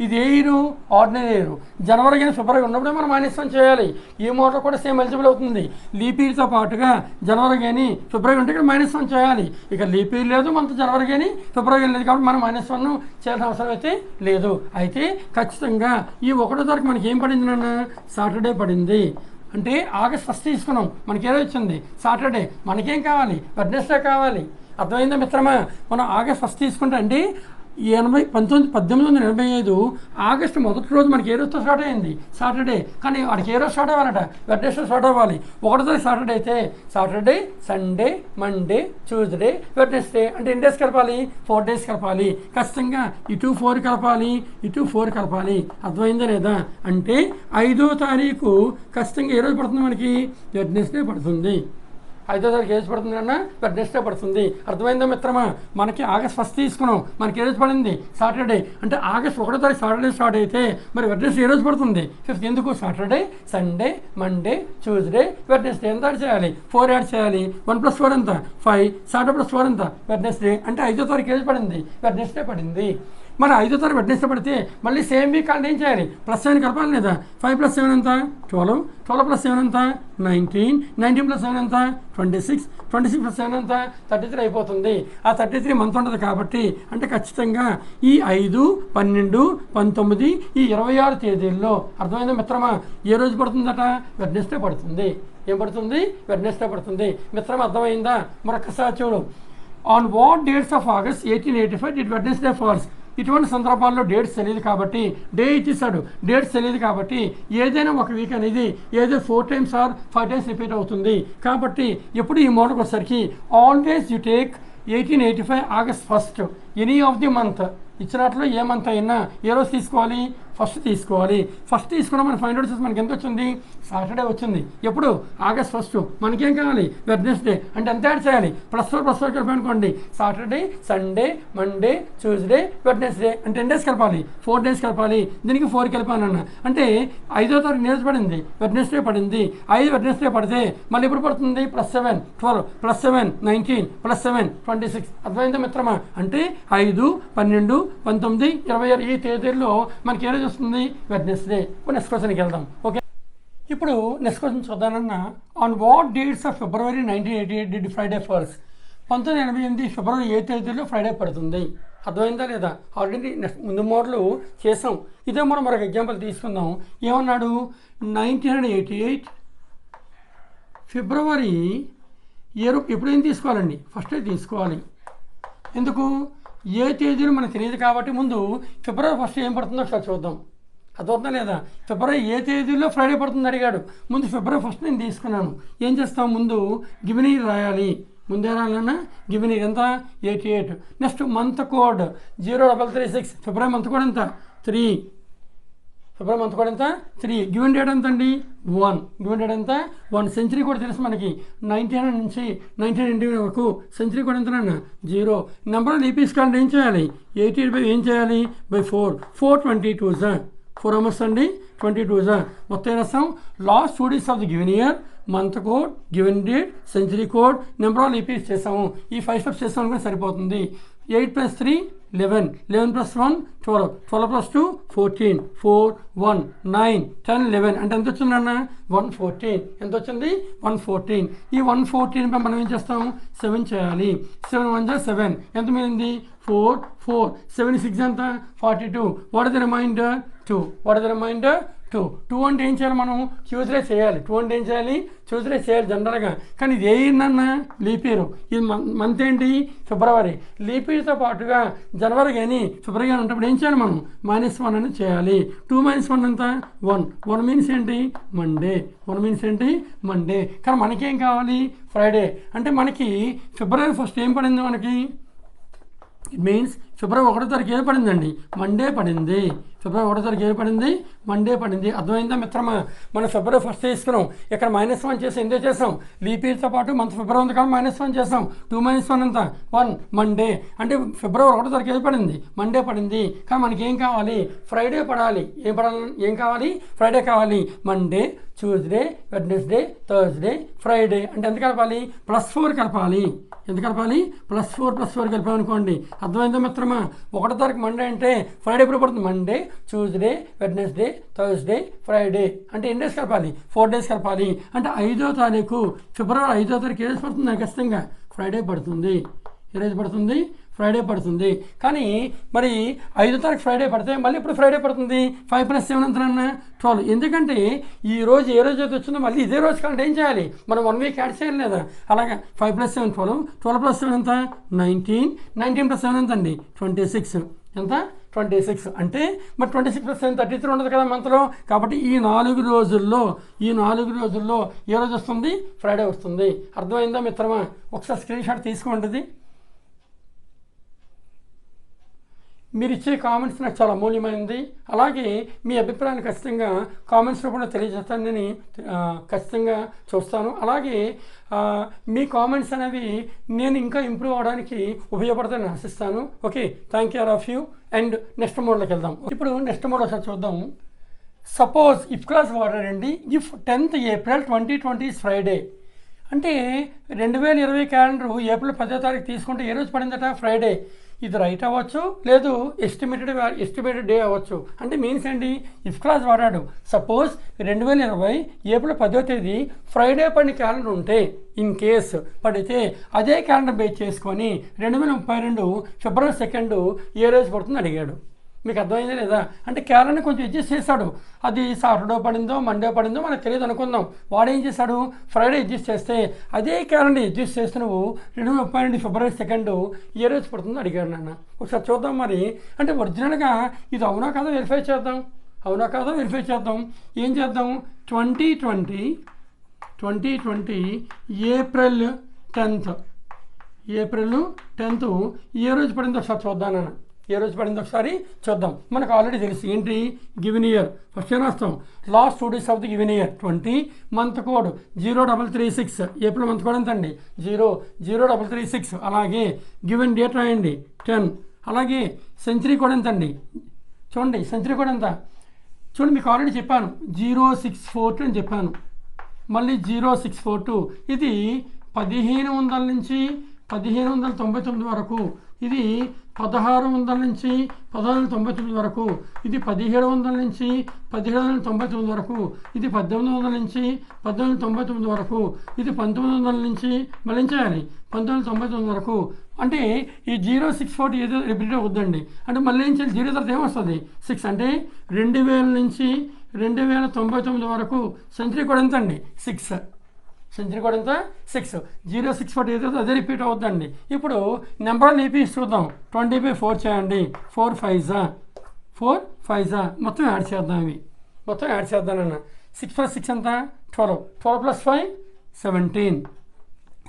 ఇది ఏ ఇయర్? Ordinary year. జనవరి కానీ ఫిబ్రవరి ఉన్నప్పుడే మనం -1 చేయాలి. ఈ మోడల్ కూడా సేమ్ ఎలిజిబుల్ అవుతుంది. లీప్ ఇయర్తో పాటుగా జనవరి కానీ ఫిబ్రవరి ఉంటే ఇక్కడ -1 చేయాలి. ఇక లీప్ ఇయర్ లేదు, మనతో జనవరి కానీ ఫిబ్రవరి లేదు కాబట్టి మనం -1 చేయాల్సిన అవసరం అయితే లేదు. అయితే ఖచ్చితంగా ఈ 1వ తారీఖు మనకి ఏం పడింది నాన్న? సాటర్డే పడింది. అంటే ఆగస్ట్ 1 తీసుకున్నాం. మనకి ఏదో వచ్చింది? సాటర్డే. మనకేం కావాలి? వెడ్నెస్డే కావాలి. అర్థమైందా మిత్రమా? మనం ఆగస్ట్ 1 తీసుకుంటే అండి 1885 ఆగస్టు 1వ రోజు మనకి ఏ రోజుతో స్టార్ట్ అయింది? సాటర్డే. కానీ వాడికి ఏ రోజు స్టార్ట్ అవ్వాలట? వెడ్నెస్డే స్టార్ట్ అవ్వాలి. 1వ తారీఖు సాటర్డే అయితే Saturday, Sunday, Monday, Tuesday, Wednesday అంటే ఎన్ని డేస్ కలపాలి? 4 days కలపాలి. ఖచ్చితంగా ఇటు 4 కలపాలి, ఇటు 4 కలపాలి. అర్థమైందా లేదా? అంటే 5వ తారీఖు ఖచ్చితంగా ఏ రోజు పడుతుంది మనకి? వెడ్నెస్డే పడుతుంది. 5వ తారీఖు ఏ రోజు పడుతుంది అన్న? వెడ్నెస్డే పడుతుంది. అర్థమైందా మిత్రమా? మనకి ఆగస్ట్ 1 తీసుకున్నాం. మనకి ఏ రోజు పడింది? సాటర్డే. అంటే ఆగస్ట్ 1వ తారీఖు సాటర్డే స్టార్ట్ అయితే మరి వెడ్నెస్డే ఏ రోజు పడుతుంది? 5th. ఎందుకు? Saturday, Sunday, Monday, Tuesday, Wednesday. ఎంత యాడ్ చేయాలి? 4 యాడ్ చేయాలి. 1 + 4 ఎంత? 5. సాటర్డే + 4 ఎంత? వెడ్నెస్డే. అంటే 5వ తారీఖు ఏ రోజు పడింది? వెడ్నెస్డే పడింది. మరి 5వ తారీఖు వెడ్నెస్డే పడితే మళ్ళీ సేమ్ వీక్ అంటే ఏం చేయాలి? +7 కలపాలి లేదా? 5 + 7 ఎంత? 12, 12 + 7 ఎంత? 19, 19 + 7 ఎంత? 26, 26 + 7 ఎంత? 33 అయిపోతుంది. ఆ 33 మంత్ ఉంటుంది కాబట్టి అంటే ఖచ్చితంగా ఈ 5, 12, 19 ఈ 26 తేదీల్లో అర్థమైందా మిత్రమా? ఏ రోజు పడుతుందట? వెడ్నెస్డే పడుతుంది. ఏం పడుతుంది? వెడ్నెస్డే పడుతుంది. మిత్రమా అర్థమైందా? మరొకసారి చూడు. On what dates of August 1885 did Wednesday falls? ఇటువంటి సందర్భాల్లో డేట్స్ తెలియదు కాబట్టి డే ఇచ్చేసాడు. డేట్స్ తెలియదు కాబట్టి ఏదైనా ఒక వీక్ అనేది ఏదో 4 times ఆర్ 5 times రిపీట్ అవుతుంది. కాబట్టి ఎప్పుడు ఈ మోడల్కి వచ్చేసరికి always you take 1885 August 1 any of the month. ఇచ్చినట్లు ఏ మంత్ అయినా ఏ రోజు తీసుకోవాలి? ఫస్ట్ తీసుకోవాలి. ఫస్ట్ తీసుకున్న మనం ఫైండ్ అవుట్ చేసి మనకి ఎంత వచ్చింది? సాటర్డే వచ్చింది. ఎప్పుడు? August 1. మనకేం కావాలి? వెడ్నెస్డే. అంటే ఎంత యాడ్ చేయాలి? +4 కలిపి అనుకోండి. Saturday, Sunday, Monday, Tuesday, Wednesday అంటే 10 days కలపాలి. 4 days కలపాలి. దీనికి 4 కలిపానన్న అంటే 5వ తారీఖు నేర్చు పడింది, వెడ్నెస్డే పడింది. 5 వెడ్నెస్డే పడితే మళ్ళీ ఎప్పుడు పడుతుంది? +7 12 +7 19 +7 26. అర్థమైందా మిత్రమా? అంటే 5 12 19 26 ఈ తేదీల్లో మనకి ఏ రోజు వస్తుంది? వెడ్నెస్డే. ఇప్పుడు నెక్స్ట్ క్వశ్చన్కి వెళ్దాం. ఓకే, ఇప్పుడు నెక్స్ట్ క్వశ్చన్ చూద్దానన్నా. On what dates of February 1988 డిడ్ ఫ్రైడే ఫాల్స్? 1988 ఫిబ్రవరి 8 తేదీలో ఫ్రైడే పడుతుంది. అర్థమైందా లేదా? ఆల్రెడీ ముందు మోడలు చేసాం. ఇదే మనం మరొక ఎగ్జాంపుల్ తీసుకుందాం. ఏమన్నాడు? 1988 ఫిబ్రవరి ఎప్పుడేం తీసుకోవాలండి? ఫస్టే తీసుకోవాలి. ఎందుకు? ఏ తేదీలు మనకు తెలియదు కాబట్టి ముందు ఫిబ్రవరి 1 ఏం పడుతుందో ఒకసారి చూద్దాం. అర్థమవుతుందా లేదా? ఫిబ్రవరి ఏ తేదీలో ఫ్రైడే పడుతుంది అడిగాడు. ముందు ఫిబ్రవరి 1 నేను తీసుకున్నాను. ఏం చేస్తాం? ముందు గివెన్ ఇయర్ రాయాలి. ముందే రాయాలన్నా గివెన్ ఇయర్ ఎంత? 88. Next month code 0336. ఫిబ్రవరి మంత్ కోడ్ ఎంత? 3. ఫిబ్రవరి మంత్ కోడ్ ఎంత? 3. గివెన్ డేట్ ఎంత అండి? 1. గివెన్ డేట్ ఎంత? 1. సెంచరీ కోడ్ తెలుసు మనకి. 1900 నుంచి 1990 వరకు సెంచరీ కోడ్ ఎంతనన్నా? 0. నెంబర్ ఆఫ్ లీపీస్ కావాలంటే ఏం చేయాలి? 88 ఏం చేయాలి? బై 4. 422 4 అవర్స్ అండి. 22 మొత్తం రాస్తాం. Last 2 days of the given year, month code, given date, century code, number of leaps చేసాము. ఈ 5 steps చేసాము కూడా సరిపోతుంది. 8 + 3 11, 11 + 1 12, 12 + 2 14, 4 1 9 10 11 అంటే ఎంత వచ్చిందన్న? 114. ఎంత వచ్చింది? 114. ఈ 114 మనం ఏం చేస్తాం? 7 చేయాలి. 7 1 7 ఎంత మిగిలింది? 4 4 7 6 ఎంత? 42. What is the reminder? 2. What is the reminder? 2 అంటే ఏం చేయాలి? మనం ట్యూస్డే చేయాలి. 2 అంటే ఏం చేయాలి? ట్యూస్డే చేయాలి జనరల్గా. కానీ ఇది ఏంటన్నా? Leap year. ఇది మంత్ ఏంటి? ఫిబ్రవరి. లీప్ ఇయర్తో పాటుగా జనవరి కానీ ఫిబ్రవరి కానీ ఉన్నప్పుడు ఏం చేయాలి? మనం -1 అని చేయాలి. 2 - 1 ఎంత? 1. 1 మీన్స్ ఏంటి? మండే. 1 మీన్స్ ఏంటి? మండే. కానీ మనకేం కావాలి? ఫ్రైడే. అంటే మనకి ఫిబ్రవరి 1 ఏం పడింది మనకి? ఇట్ మీన్స్ ఫిబ్రవరి 1వ తారీఖు ఏం పడిందండి? మండే పడింది. ఫిబ్రవరి 1వ తారీఖు ఏం పడింది? మండే పడింది. అర్థమైందా మిత్రమా? మనం ఫిబ్రవరి 1 తీసుకున్నాం. ఇక్కడ -1 చేసి ఎందుకు చేసాం? లీప్ ఇయర్తో పాటు మంత్ ఫిబ్రవరి ఉంది కాబట్టి -1 చేసాం. 2 - 1 ఎంత? 1 మండే. అంటే ఫిబ్రవరి 1వ తారీఖు ఏది పడింది? మండే పడింది. కానీ మనకి ఏం కావాలి? ఫ్రైడే పడాలి. ఏం కావాలి? ఫ్రైడే కావాలి. Monday, Tuesday, Wednesday, Thursday, Friday అంటే ఎంత కలపాలి? +4 కలపాలి. ఎంత కలపాలి? +4 కలిపామనుకోండి. అర్థమైందా మిత్రమా? 1వ తారీఖు మండే అంటే ఫ్రైడే ఎప్పుడు పడుతుంది? Monday, Tuesday, Wednesday, Thursday, Friday అంటే ఎన్ని డేస్ కలపాలి? 4 days కలపాలి. అంటే 5వ తారీఖు ఫిబ్రవరి 5వ తారీఖు ఏ రోజు పడుతుంది? ఖచ్చితంగా ఫ్రైడే పడుతుంది. ఏ రోజు పడుతుంది? ఫ్రైడే పడుతుంది. కానీ మరి 5వ తారీఖు ఫ్రైడే పడితే మళ్ళీ ఇప్పుడు ఫ్రైడే పడుతుంది. 5 + 7 ఎంతనన్నా? 12. ఎందుకంటే ఈ రోజు ఏ రోజు అయితే వచ్చిందో మళ్ళీ ఇదే రోజు కాబట్టి ఏం చేయాలి? మనం 1 week యాడ్ చేయాలి లేదా? అలాగే 5 + 7 12, 12 + 7 ఎంత? 19, 19 + 7 ఎంత అండి? 26. ఎంత? 26. అంటే మరి 26 + 7 33 ఉండదు కదా మంత్లో. కాబట్టి ఈ 4 రోజుల్లో ఏ రోజు వస్తుంది? ఫ్రైడే వస్తుంది. అర్థమైందా మిత్రమా? ఒకసారి స్క్రీన్ షాట్ తీసుకోండి. మీరు ఇచ్చే కామెంట్స్ నాకు చాలా అమూల్యమైనది. అలాగే మీ అభిప్రాయాన్ని ఖచ్చితంగా కామెంట్స్ రూపంలో తెలియజేస్తానని ఖచ్చితంగా చూస్తాను. అలాగే మీ కామెంట్స్ అనేవి నేను ఇంకా ఇంప్రూవ్ అవడానికి ఉపయోగపడతానని ఆశిస్తాను. Okay, thank you all of you. And next మోడ్లోకి వెళ్దాం. ఇప్పుడు నెక్స్ట్ మోడ్ ఒకసారి చూద్దాం. సపోజ్ ఇఫ్ క్లాస్ వాడారండి. If 10th April 2020 is Friday అంటే 2020 క్యాలెండర్ ఏప్రిల్ 10వ తారీఖు తీసుకుంటే ఏ రోజు పడిందట? ఫ్రైడే. ఇది రైట్ అవ్వచ్చు, లేదు ఎస్టిమేటెడ్ డే అవ్వచ్చు. అంటే మీన్స్ ఏంటి? ఇఫ్ క్లాస్ వాడాడు. సపోజ్ 2020 ఏప్రిల్ 10వ తేదీ ఫ్రైడే పడిన క్యాలెండర్ ఉంటే, ఇన్ కేస్ పడితే అదే క్యాలెండర్ బేస్ చేసుకొని 2032 ఫిబ్రవరి 2 ఏ రోజు పడుతుంది అడిగాడు. మీకు అర్థమైందా లేదా? అంటే క్యాలెండర్ కొంచెం అడ్జస్ట్ చేశాడు. అది సాటర్డే పడిందో మండే పడిందో మనకు తెలియదు అనుకుందాం. వాడు ఏం చేశాడు? ఫ్రైడే అడ్జస్ట్ చేస్తే అదే క్యాలెండర్ అడ్జస్ట్ చేస్తే నువ్వు 2032 ఫిబ్రవరి 2 ఏ రోజు పడుతుందో అడిగాడు నాన్న. ఒకసారి చూద్దాం మరి. అంటే ఒరిజినల్గా ఇది అవునా కాదో వెరిఫై చేద్దాం. ఏం చేద్దాం? 2020 ఏప్రిల్ 10th ఏ రోజు పడిందో ఒకసారి చూద్దాం నాన్న. ఏ రోజు పడింది ఒకసారి చూద్దాం. మనకు ఆల్రెడీ తెలుసు ఏంటి, గివెన్ ఇయర్ ఫస్ట్ ఏం రాస్తాం, last 2 days of the given year 20, month code 0336, April month code ఎంత అండి 0336. అలాగే గివెన్ డేట్ రాయండి 10. అలాగే సెంచరీ కోడ్ ఎంత అండి చూడండి, సెంచరీ కోడ్ ఎంత చూడండి, మీకు ఆల్రెడీ చెప్పాను 0642 అని చెప్పాను, మళ్ళీ 0642. ఇది 1500 నుంచి 1599 వరకు, ఇది 1600 నుంచి 1699 వరకు, ఇది 1700 నుంచి 1799 వరకు, ఇది 1800 నుంచి 1899 వరకు, ఇది 1900 నుంచి మళ్ళీ చేయాలి 1999 వరకు. అంటే ఈ 0640 ఏదో రిపీట్ అవుద్దండి, అంటే మళ్ళీ ఏం చేయాలి, 0 తర్వాత ఏమొస్తుంది 6, అంటే 2000 నుంచి 2099 వరకు. సెంచరీ కూడా ఎంత అండి 6, సెంచరీ కూడా ఎంత 6. 0640 ఏదో అదే రిపీట్ అవుద్దండి. ఇప్పుడు నెంబర్ లీపీ చూద్దాం. 20/4 చేయండి, 4 5 మొత్తం యాడ్ చేద్దాం, ఇవి మొత్తం యాడ్ చేద్దానన్న. 6 + 6 ఎంత 12, 12 + 5 17,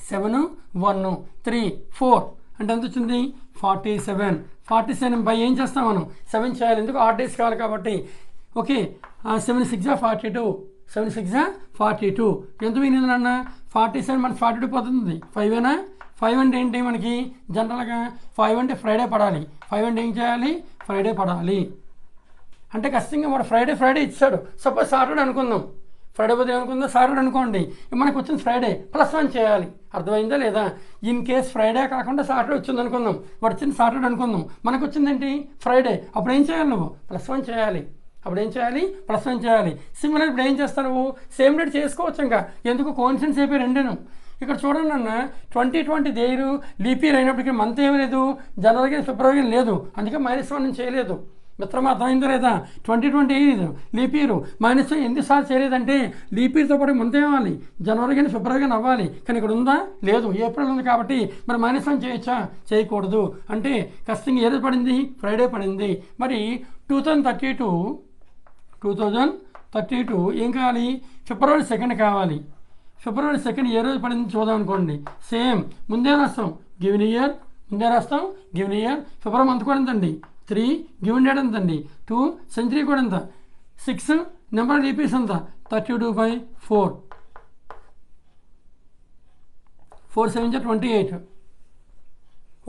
7 1 3 4 అంటే ఎంత వచ్చింది 47. 47 బై ఏం చేస్తాం మనం 7 చేయాలి, ఎందుకు 8 days కావాలి కాబట్టి. ఓకే 7 6 42, 7 6 42 ఎంత పోయిందన్న 47, మనకి 42 పోతుంది. 5 5 అంటే ఏంటి మనకి జనరల్గా 5 అంటే ఫ్రైడే పడాలి. 5 అంటే ఏం చేయాలి ఫ్రైడే పడాలి. అంటే ఖచ్చితంగా వాడు ఫ్రైడే ఇచ్చాడు. సపోజ్ సాటర్డే అనుకుందాం, ఫ్రైడే పోతే అనుకుందాం సాటర్డే అనుకోండి, మనకు వచ్చింది ఫ్రైడే +1 చేయాలి. అర్థమైందా లేదా? ఇన్ కేస్ ఫ్రైడే కాకుండా సాటర్డే వచ్చింది అనుకుందాం, వాడు వచ్చింది సాటర్డే అనుకుందాం, మనకు వచ్చిందేంటి ఫ్రైడే, అప్పుడు ఏం చేయాలి నువ్వు +1 చేయాలి. అప్పుడు ఏం చేయాలి +1 చేయాలి. సిమిలర్ ఇప్పుడు ఏం చేస్తావు నువ్వు సేమ్ డేట్ చేసుకోవచ్చు. ఇంకా ఎందుకు కోఇన్సిడెన్స్ అయిపోయి రెండేను. ఇక్కడ చూడండి అన్న 2020 దేరు లీప్ ఇయర్ అయినప్పటికీ మంత్ ఏమీ లేదు, జనవరి ఫిబ్రవరి లేదు, అందుకే -1 చేయలేదు. మిత్రమా అర్థమైందా లేదా? 2020 లీప్ ఇయర్ -1 ఎందుసార్లు చేయలేదంటే లీప్ ఇయర్తో పాటు మంత్ ఏమవ్వాలి, జనవరి కానీ ఫిబ్రవరి కానీ అవ్వాలి. కానీ ఇక్కడ ఉందా లేదు, ఏప్రిల్ ఉంది కాబట్టి మరి -1 చేయొచ్చా, చేయకూడదు. అంటే ఖచ్చితంగా ఏది పడింది ఫ్రైడే పడింది. మరి 2032 ఏం కావాలి ఫిబ్రవరి 2 కావాలి. ఫిబ్రవరి 2 ఏ రోజు పడింది చూద్దాం అనుకోండి. సేమ్ ముందే రాస్తాం గివెన్ ఇయర్, ముందే రాస్తాం గివెన్ ఇయర్. ఫిబ్రవరి మంత్ కూడా ఎంతండి 3, గివెన్ డేట్ ఎంతండి 2, సెంచరీ కూడా ఎంత 6, నెంబర్ ఆఫ్ లీపీస్ ఎంత 32/4, 4 7 28.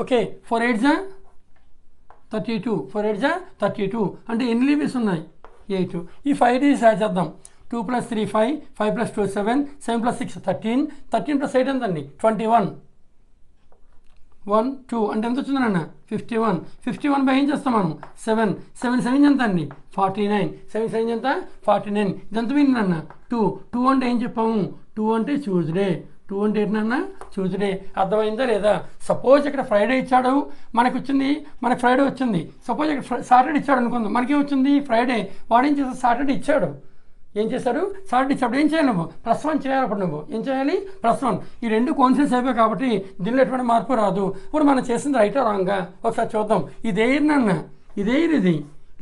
ఓకే 4 8 32, 4 8 32 అంటే ఎన్ని లీపీస్ ఉన్నాయి 8. ఈ 5 days యాడ్ చేద్దాం. 2 + 3 5, 5 + 2 7, 7 + 6 13, 13 + 8 ఎంతండి 21, 1 2 అంటే ఎంత వచ్చిందన్న 51. 51 బై ఏం చేస్తాం మనం 7, 7 7 ఎంత అండి 49, 7 7 ఎంత 49. ఇదంతా పోయిందన్న 2 అంటే ఏం చెప్పాము 2 అంటే ట్యూస్డే, 2 అంటే ఏంటన్నా ట్యూస్డే. అర్థమైందా లేదా? సపోజ్ ఇక్కడ ఫ్రైడే ఇచ్చాడు, మనకు వచ్చింది మనకు ఫ్రైడే వచ్చింది. సపోజ్ ఇక్కడ సాటర్డే ఇచ్చాడు అనుకుందాం, మనకేం వచ్చింది ఫ్రైడే, వాడు ఏం చేస్తాడు సాటర్డే ఇచ్చాడు, ఏం చేశాడు సాటర్డే ఇచ్చాడు. ఏం చేయాలి నువ్వు +1 చేయాలి. అప్పుడు నువ్వు ఏం చేయాలి +1. ఈ రెండు కోన్సిడెన్స్ అయిపోయి కాబట్టి దీనిలో ఎటువంటి మార్పు రాదు. ఇప్పుడు మనం చేసింది రైటా రాంగా ఒకసారి చూద్దాం. ఇదే నాన్న ఇదే ఇది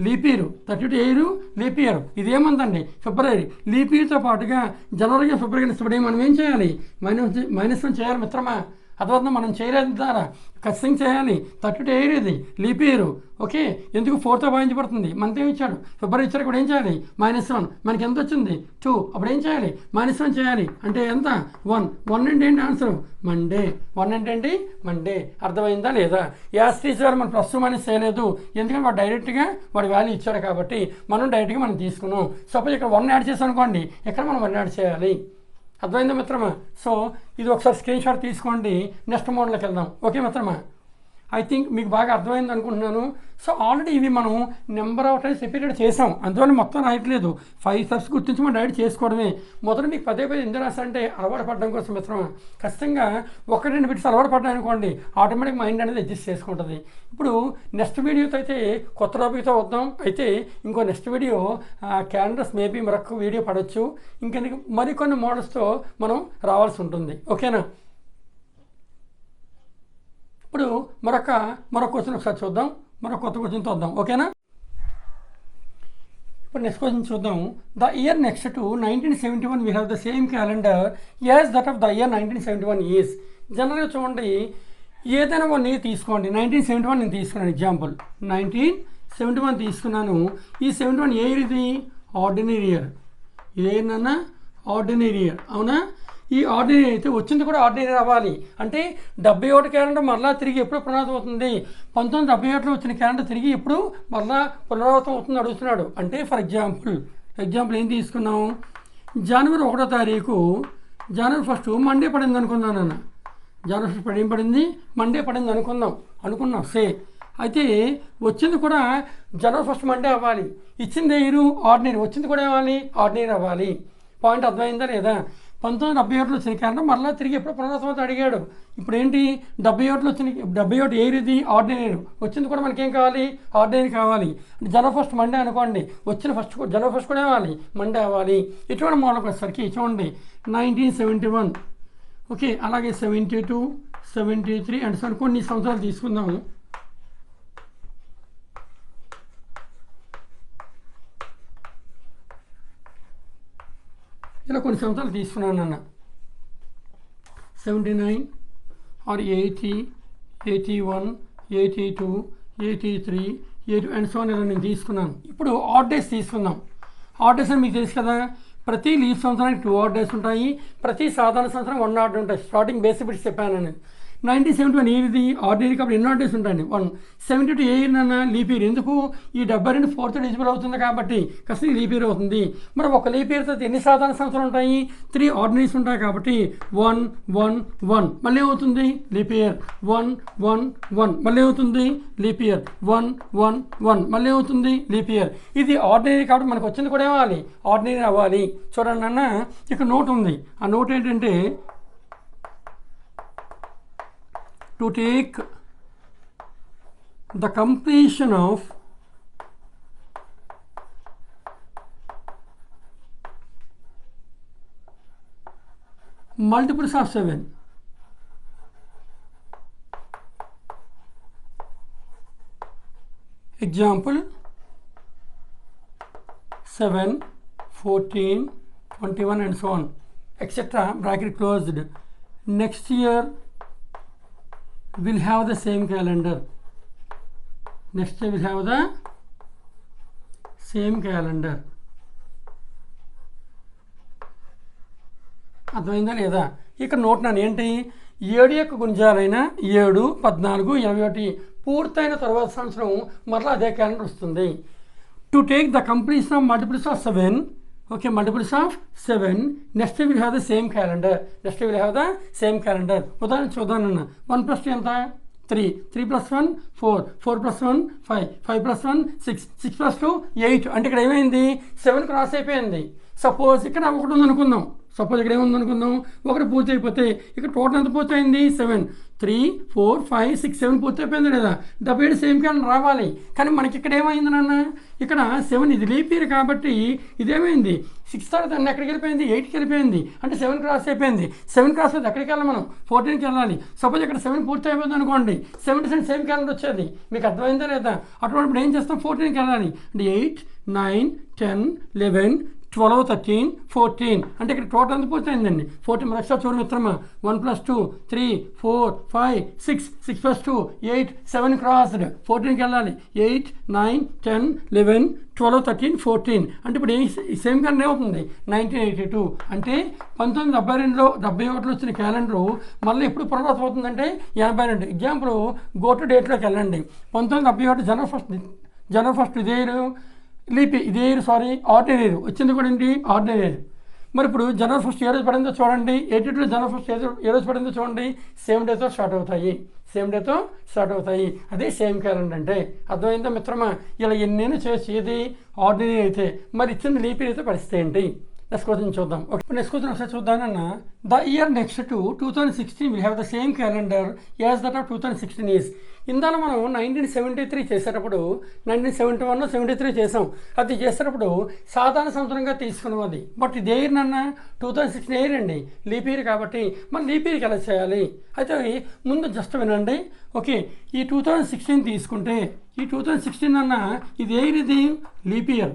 లీప్ ఇయర్ 32 లీప్ ఇయర్. ఇదేమందండి ఫిబ్రవరి. లీప్ ఇయర్తో పాటుగా జనవరి ఫిబ్రవరి ఇష్టపడి మనం ఏం చేయాలి -1 చేయాలి మిత్రమా. అర్థం మనం చేయలేదు ద్వారా ఖచ్చితంగా చేయాలి. 32 ఇది లీప్ ఇయర్. ఓకే ఎందుకు 4తో భావించబడుతుంది. మంత్ ఏమి ఇచ్చాడు ఫిబ్రవరి ఇచ్చాడు, కూడా ఏం చేయాలి -1. మనకి ఎంత వచ్చింది 2, అప్పుడు ఏం చేయాలి -1 చేయాలి. అంటే ఎంత 1 అంటే ఏంటి ఆన్సర్ మండే. 1 అంటే ఏంటి మండే. అర్థమైందా లేదా? యాస్ టీచర్ మనం +2 - చేయలేదు, ఎందుకంటే వాడు డైరెక్ట్గా వాడి వాల్యూ ఇచ్చాడు కాబట్టి మనం డైరెక్ట్గా మనం తీసుకున్నాం. సపోజ్ ఇక్కడ 1 యాడ్ చేసాం అనుకోండి, ఇక్కడ మనం 1 యాడ్ చేయాలి. అర్థమైందా మిత్రమా? సో ఇది ఒకసారి స్క్రీన్ షాట్ తీసుకోండి, నెక్స్ట్ మోడ్లోకి వెళ్దాం. ఓకే మిత్రమా, ఐ థింక్ మీకు బాగా అర్థమైంది అనుకుంటున్నాను. సో ఆల్రెడీ ఇవి మనం నెంబర్ ఆఫ్ టైమ్స్ రిపీటెడ్ చేసాం, అందువల్ల మొత్తం రాయట్లేదు. 5 steps గుర్తించి మనం డైరెక్ట్ చేసుకోవడమే. మొదట మీకు పదే ఎందుకు రాస్తారంటే అలవాటు పడడం కోసం మిత్రమా. ఖచ్చితంగా 1-2 బిట్స్ అలవాటు పడ్డాయి అనుకోండి, ఆటోమేటిక్ మైండ్ అనేది అడ్జస్ట్ చేసుకుంటుంది. ఇప్పుడు నెక్స్ట్ వీడియోతో అయితే కొత్త టాపిక్తో వద్దాం. అయితే ఇంకో నెక్స్ట్ వీడియో క్యాలెండర్స్ మేబీ మరొక వీడియో పడవచ్చు. ఇంకా మరికొన్ని మోడల్స్తో మనం రావాల్సి ఉంటుంది. ఓకేనా? ఇప్పుడు మరొక క్వశ్చన్ ఒకసారి చూద్దాం, మరొక కొత్త క్వశ్చన్తో వద్దాం. ఓకేనా? ఇప్పుడు నెక్స్ట్ క్వశ్చన్ చూద్దాం. The year next to 1971 we have the same calendar as that of the year 1971 is. జనరల్గా చూడండి ఏదైనా వన్ ఇయర్ తీసుకోండి. 1971 నేను తీసుకున్నాను ఎగ్జాంపుల్. 1971 తీసుకున్నాను. ఈ 71 ఏ ఇయర్ ఇది? Ordinary year. ఇదేంటన్నా? Ordinary year. అవునా? ఈ ఆర్డినరీ అయితే వచ్చింది కూడా ఆర్డినరీ అవ్వాలి. అంటే 71 క్యాలెండర్ మరలా తిరిగి ఎప్పుడు పునరావృతం అవుతుంది? 1971లో వచ్చిన క్యాలెండర్ తిరిగి ఎప్పుడు మరలా పునరావృతం అవుతుంది అడుగుతున్నాడు. అంటే ఫర్ ఎగ్జాంపుల్ ఏం తీసుకున్నాం? జనవరి 1వ తారీఖు, జనవరి 1 మండే పడింది అనుకుందాం నాన్న. జనవరి 1 ఏం పడింది? మండే పడింది అనుకున్నాం సే. అయితే వచ్చింది కూడా జనవరి 1 మండే అవ్వాలి. ఇచ్చింది ఎయిరు ఆర్డినరీ, వచ్చింది కూడా ఏమవ్వాలి? ఆర్డినరీ అవ్వాలి. పాయింట్ అర్థమైందా లేదా? 1971లో వచ్చిన క్యాలెండర్ మరలా తిరిగి ఎప్పుడు పునరావృతం అడిగాడు. ఇప్పుడు ఏంటి? 71లో వచ్చిన 71 ఎయిర్ ఇది ఆర్డినరీ, వచ్చింది కూడా మనకేం కావాలి? ఆర్డినరీ కావాలి. జనవరి 1 మండే అనుకోండి, వచ్చిన జనవరి 1 కూడా ఏమవ్వాలి? మండే అవ్వాలి. ఇటువంటి మోడల్కి వచ్చేసరికి చూడండి 1971, ఓకే, అలాగే 72, 73 అండ్ సో కొన్ని సంవత్సరాలు తీసుకుందాము. ఇలా కొన్ని సంవత్సరాలు తీసుకున్నాను అన్న. 79 ఆర్ 80, 81, 82, 83, 82 అండ్ సో ఇలా నేను తీసుకున్నాను. ఇప్పుడు ఆడ్ డేస్ తీసుకుందాం. ఆడ్ డేస్ అని మీకు తెలుసు కదా, ప్రతి లీవ్ సంవత్సరానికి 2 ఆడ్ డేస్ ఉంటాయి, ప్రతి సాధారణ సంవత్సరం 1 ఆడ్ ఉంటాయి. స్టార్టింగ్ బేసిక్ బిట్స్ చెప్పాను నేను. 1971 ఏది? ఆర్డినరీ కాబట్టి ఎన్ని ఆడ్ డేస్ ఉంటాయండి? 1. 72 ఏ ఇయర్ అన్న? Leap year. ఎందుకు? ఈ 72 4th డిజిబుల్ అవుతుంది కాబట్టి కసి లీప్ ఇయర్ అవుతుంది. మరి ఒక లీప్ ఇయర్ తర్వాత ఎన్ని సాధారణ సంవత్సరాలు ఉంటాయి? 3 ఆర్డినరీస్ ఉంటాయి కాబట్టి 1, 1, 1 మళ్ళీ అవుతుంది లీప్ ఇయర్. 1, 1, 1 మళ్ళీ అవుతుంది లీప్ ఇయర్. 1, 1, 1 మళ్ళీ అవుతుంది లీప్ ఇయర్. ఇది ఆర్డినరీ కాబట్టి మనకు వచ్చింది కూడా ఏమవ్వాలి? ఆర్డినరీ అవ్వాలి. చూడండి అన్న, ఇక్కడ నోట్ ఉంది. ఆ నోట్ ఏంటంటే to take the completion of multiples of 7. Example 7, 14, 21 and so on etc. bracket closed. Next year will have the same calendar. Next year will have the same calendar. అర్థమైందా లేదా? ఇక్కడ నోట్ నన్ను ఏంటి? 7 యొక్క గుణిజాలైన 7, 14, 21 పూర్తయిన తర్వాత సంవత్సరం మరలా అదే క్యాలెండర్ వస్తుంది. To take the completion of multiples of 7, okay, multiples of 7 next will have the same calendar. ఉదాహరణ చూద్దాం అన్న. 1 + 2 ఎంత? 3, 3 + 1 4, 4 + 1 5, 5 + 1 6, 6 + 2 8. అంటే ఇక్కడ ఏమైంది? 7 క్రాస్ అయిపోయింది. సపోజ్ ఇక్కడ ఒకటి ఉందనుకుందాం. ఇక్కడ ఏముందనుకుందాం? ఒకటి పూర్తి అయిపోతే ఇక్కడ టోటల్ ఎంత పూర్తయింది? 7. 3, 4, 5, 6, 7 పూర్తి అయిపోయింది లేదా? 77 సేమ్ క్యాలెండర్ రావాలి. కానీ మనకి ఇక్కడ ఏమైంది నాన్న? ఇక్కడ 7 ఇది లీప్ ఇయర్ కాబట్టి ఇదేమైంది? 6 తర్వాత ఎక్కడికి వెళ్ళిపోయింది? 8కి వెళ్ళిపోయింది. అంటే 7 క్రాస్ అయిపోయింది. 7 క్రాస్ అయితే ఎక్కడికి వెళ్ళాలి మనం? 14కి వెళ్ళాలి. సపోజ్ ఇక్కడ 7 పూర్తి అయిపోయింది అనుకోండి, 70% సేమ్ క్యాలెండర్ వచ్చేది. మీకు అర్థమైందా లేదా? అటువంటిప్పుడు ఏం చేస్తాం? 14కి వెళ్ళాలి. అంటే 8, 9, 10, 11, 12, 13, 14 అంటే ఇక్కడ టోటల్ ఎంత పూర్తయిందండి? 14. మన ఎక్స్ట్రా చూడు మిత్రమా. 1 + 2, 3, 4, 5, 6, 6 + 2, 8, 7 క్రాస్డ్. 14కి వెళ్ళాలి. 8, 9, 10, 11, 12, 13, 14 అంటే ఇప్పుడు సేమ్ క్యాలెండర్ ఏమవుతుంది? 1982. అంటే 1972లో 71లో వచ్చిన క్యాలెండరు మళ్ళీ ఎప్పుడు పునరావృతం అవుతుందంటే 82. ఎగ్జాంపుల్ గో టు డేట్లోకి వెళ్ళండి. 1971 జనవరి 1 ఇదే ఆర్డినరీ వచ్చింది కూడా ఏంటి? ఆర్డినరీ. మరి ఇప్పుడు జనవరి 1 ఏ రోజు పడిందో చూడండి. 82లో జనవరి 1 ఏ రోజు పడిందో చూడండి. సేమ్ డేతో స్టార్ట్ అవుతాయి. అదే సేమ్ క్యాలెండర్ అంటే. అర్థమైందా మిత్రమా? ఇలా ఎన్నైనా చేసి ఏది ఆర్డినరీ అయితే మరి ఇచ్చింది లీప్ ఇయర్ అయితే పరిస్థితి ఏంటి? నెక్స్ట్ క్వశ్చన్ చూద్దాం. ఓకే, నెక్స్ట్ క్వశ్చన్ ఒకసారి చూద్దామన్న. The year next to 2016 will have the same calendar as that of 2016 is. ఇందాక మనం 1973 చేసేటప్పుడు 1971, 73 చేసాం. అది చేసేటప్పుడు సాధారణ సంవత్సరంగా తీసుకున్నాం అది. బట్ ఇది ఎయిర్ నాన్న 2016 ఎయిర్ అండి, లీప్ ఇయర్ కాబట్టి మనం లీప్ ఇయర్కి ఎలా చేయాలి? అయితే ముందు జస్ట్ వినండి. ఓకే, ఈ 2016 తీసుకుంటే ఈ 2016 అన్న ఇది ఎయిర్, ఇది లీప్ ఇయర్.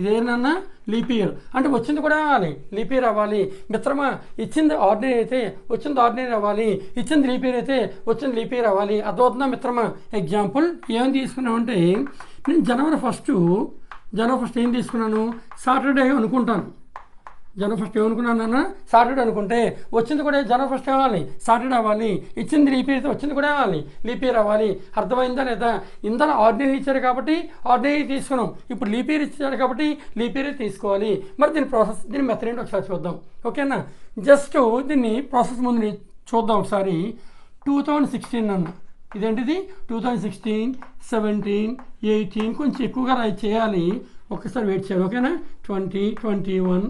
ఇదేనన్నా లీప్ ఇయర్ అంటే వచ్చింది కూడా అవ్వాలి, లీప్ ఇయర్ అవ్వాలి. మిత్రమా ఇచ్చింది ఆర్డినరీ అయితే వచ్చింది ఆర్డినరీ అవ్వాలి, ఇచ్చింది లీప్ ఇయర్ అయితే వచ్చింది లీప్ ఇయర్ అవ్వాలి. అర్థమవుతుందా మిత్రమా? ఎగ్జాంపుల్ ఏమని తీసుకున్నామంటే నేను జనవరి ఫస్ట్ ఏం తీసుకున్నాను, సాటర్డే అనుకుంటాను. జనవరి ఫస్ట్ ఏమనుకున్నానన్న సాటర్డే అనుకుంటే వచ్చింది కూడా జనవరి ఫస్ట్ అవ్వాలి, సాటర్డే అవ్వాలి. ఇచ్చింది లీప్ ఇయర్ అయితే వచ్చింది కూడా అవ్వాలి, లీప్ ఇయర్ అవ్వాలి. అర్థమైందా లేదా? ఇందులో ఆర్డినరీ ఇచ్చారు కాబట్టి ఆర్డినరీ తీసుకున్నాం, ఇప్పుడు లీప్ ఇయర్ ఇచ్చారు కాబట్టి లీప్ ఇయర్ తీసుకోవాలి. మరి దీని మెథడ్ ఏంటి ఒకసారి చూద్దాం. ఓకేనా? జస్ట్ దీన్ని ప్రాసెస్ ముందు చూద్దాం ఒకసారి. 2016 అన్న ఇదేంటిది 2016, 17, 18 కొంచెం ఎక్కువగా చేయాలి. ఒక్కసారి వెయిట్ చేయాలి. ఓకేనా? 20, 21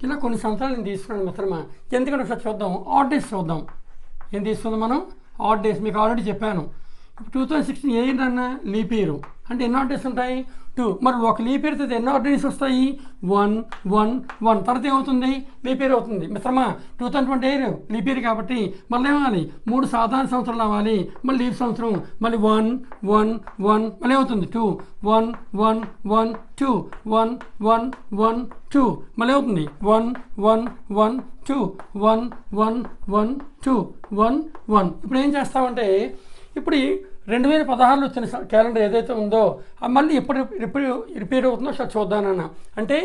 ఇలా కొన్ని సంవత్సరాలు నేను తీసుకున్నాను మిత్రమా. ఎందుకంటే ఒకసారి చూద్దాం, ఆడ్ డేస్ చూద్దాం. ఏం తీసుకుందాం మనం? Odd days. మీకు ఆల్రెడీ చెప్పాను. ఇప్పుడు 2016 ఏంటన్నా లీప్ ఇయర్ అంటే ఎన్ని ఆడ్ డేస్ ఉంటాయి? 2. మరి ఒక లీప్ ఇయర్ అయితే ఎన్ని ఆడ్ డేస్ వస్తాయి? 1, 1, 1. తర్వాత ఏమవుతుంది? లీప్ ఇయర్ అవుతుంది మిత్రమా. 2020 లీప్ ఇయర్ కాబట్టి మళ్ళీ ఏమవ్వాలి? 3 సాధారణ సంవత్సరాలు అవ్వాలి, మళ్ళీ లీప్ సంవత్సరం, మళ్ళీ 1, 1, 1 మళ్ళీ అవుతుంది 2, 1, 1, 1, 2, 1, 1, 1, 2 మళ్ళీ అవుతుంది 1, 1, 1, 2, 1, 1, 1, 2, 1, 1. ఇప్పుడు ఏం చేస్తామంటే ఇప్పుడు 2016లో వచ్చిన క్యాలెండర్ ఏదైతే ఉందో మళ్ళీ ఎప్పుడు రిపీట్ అవుతుందో ఒకసారి చూద్దానన్న. అంటే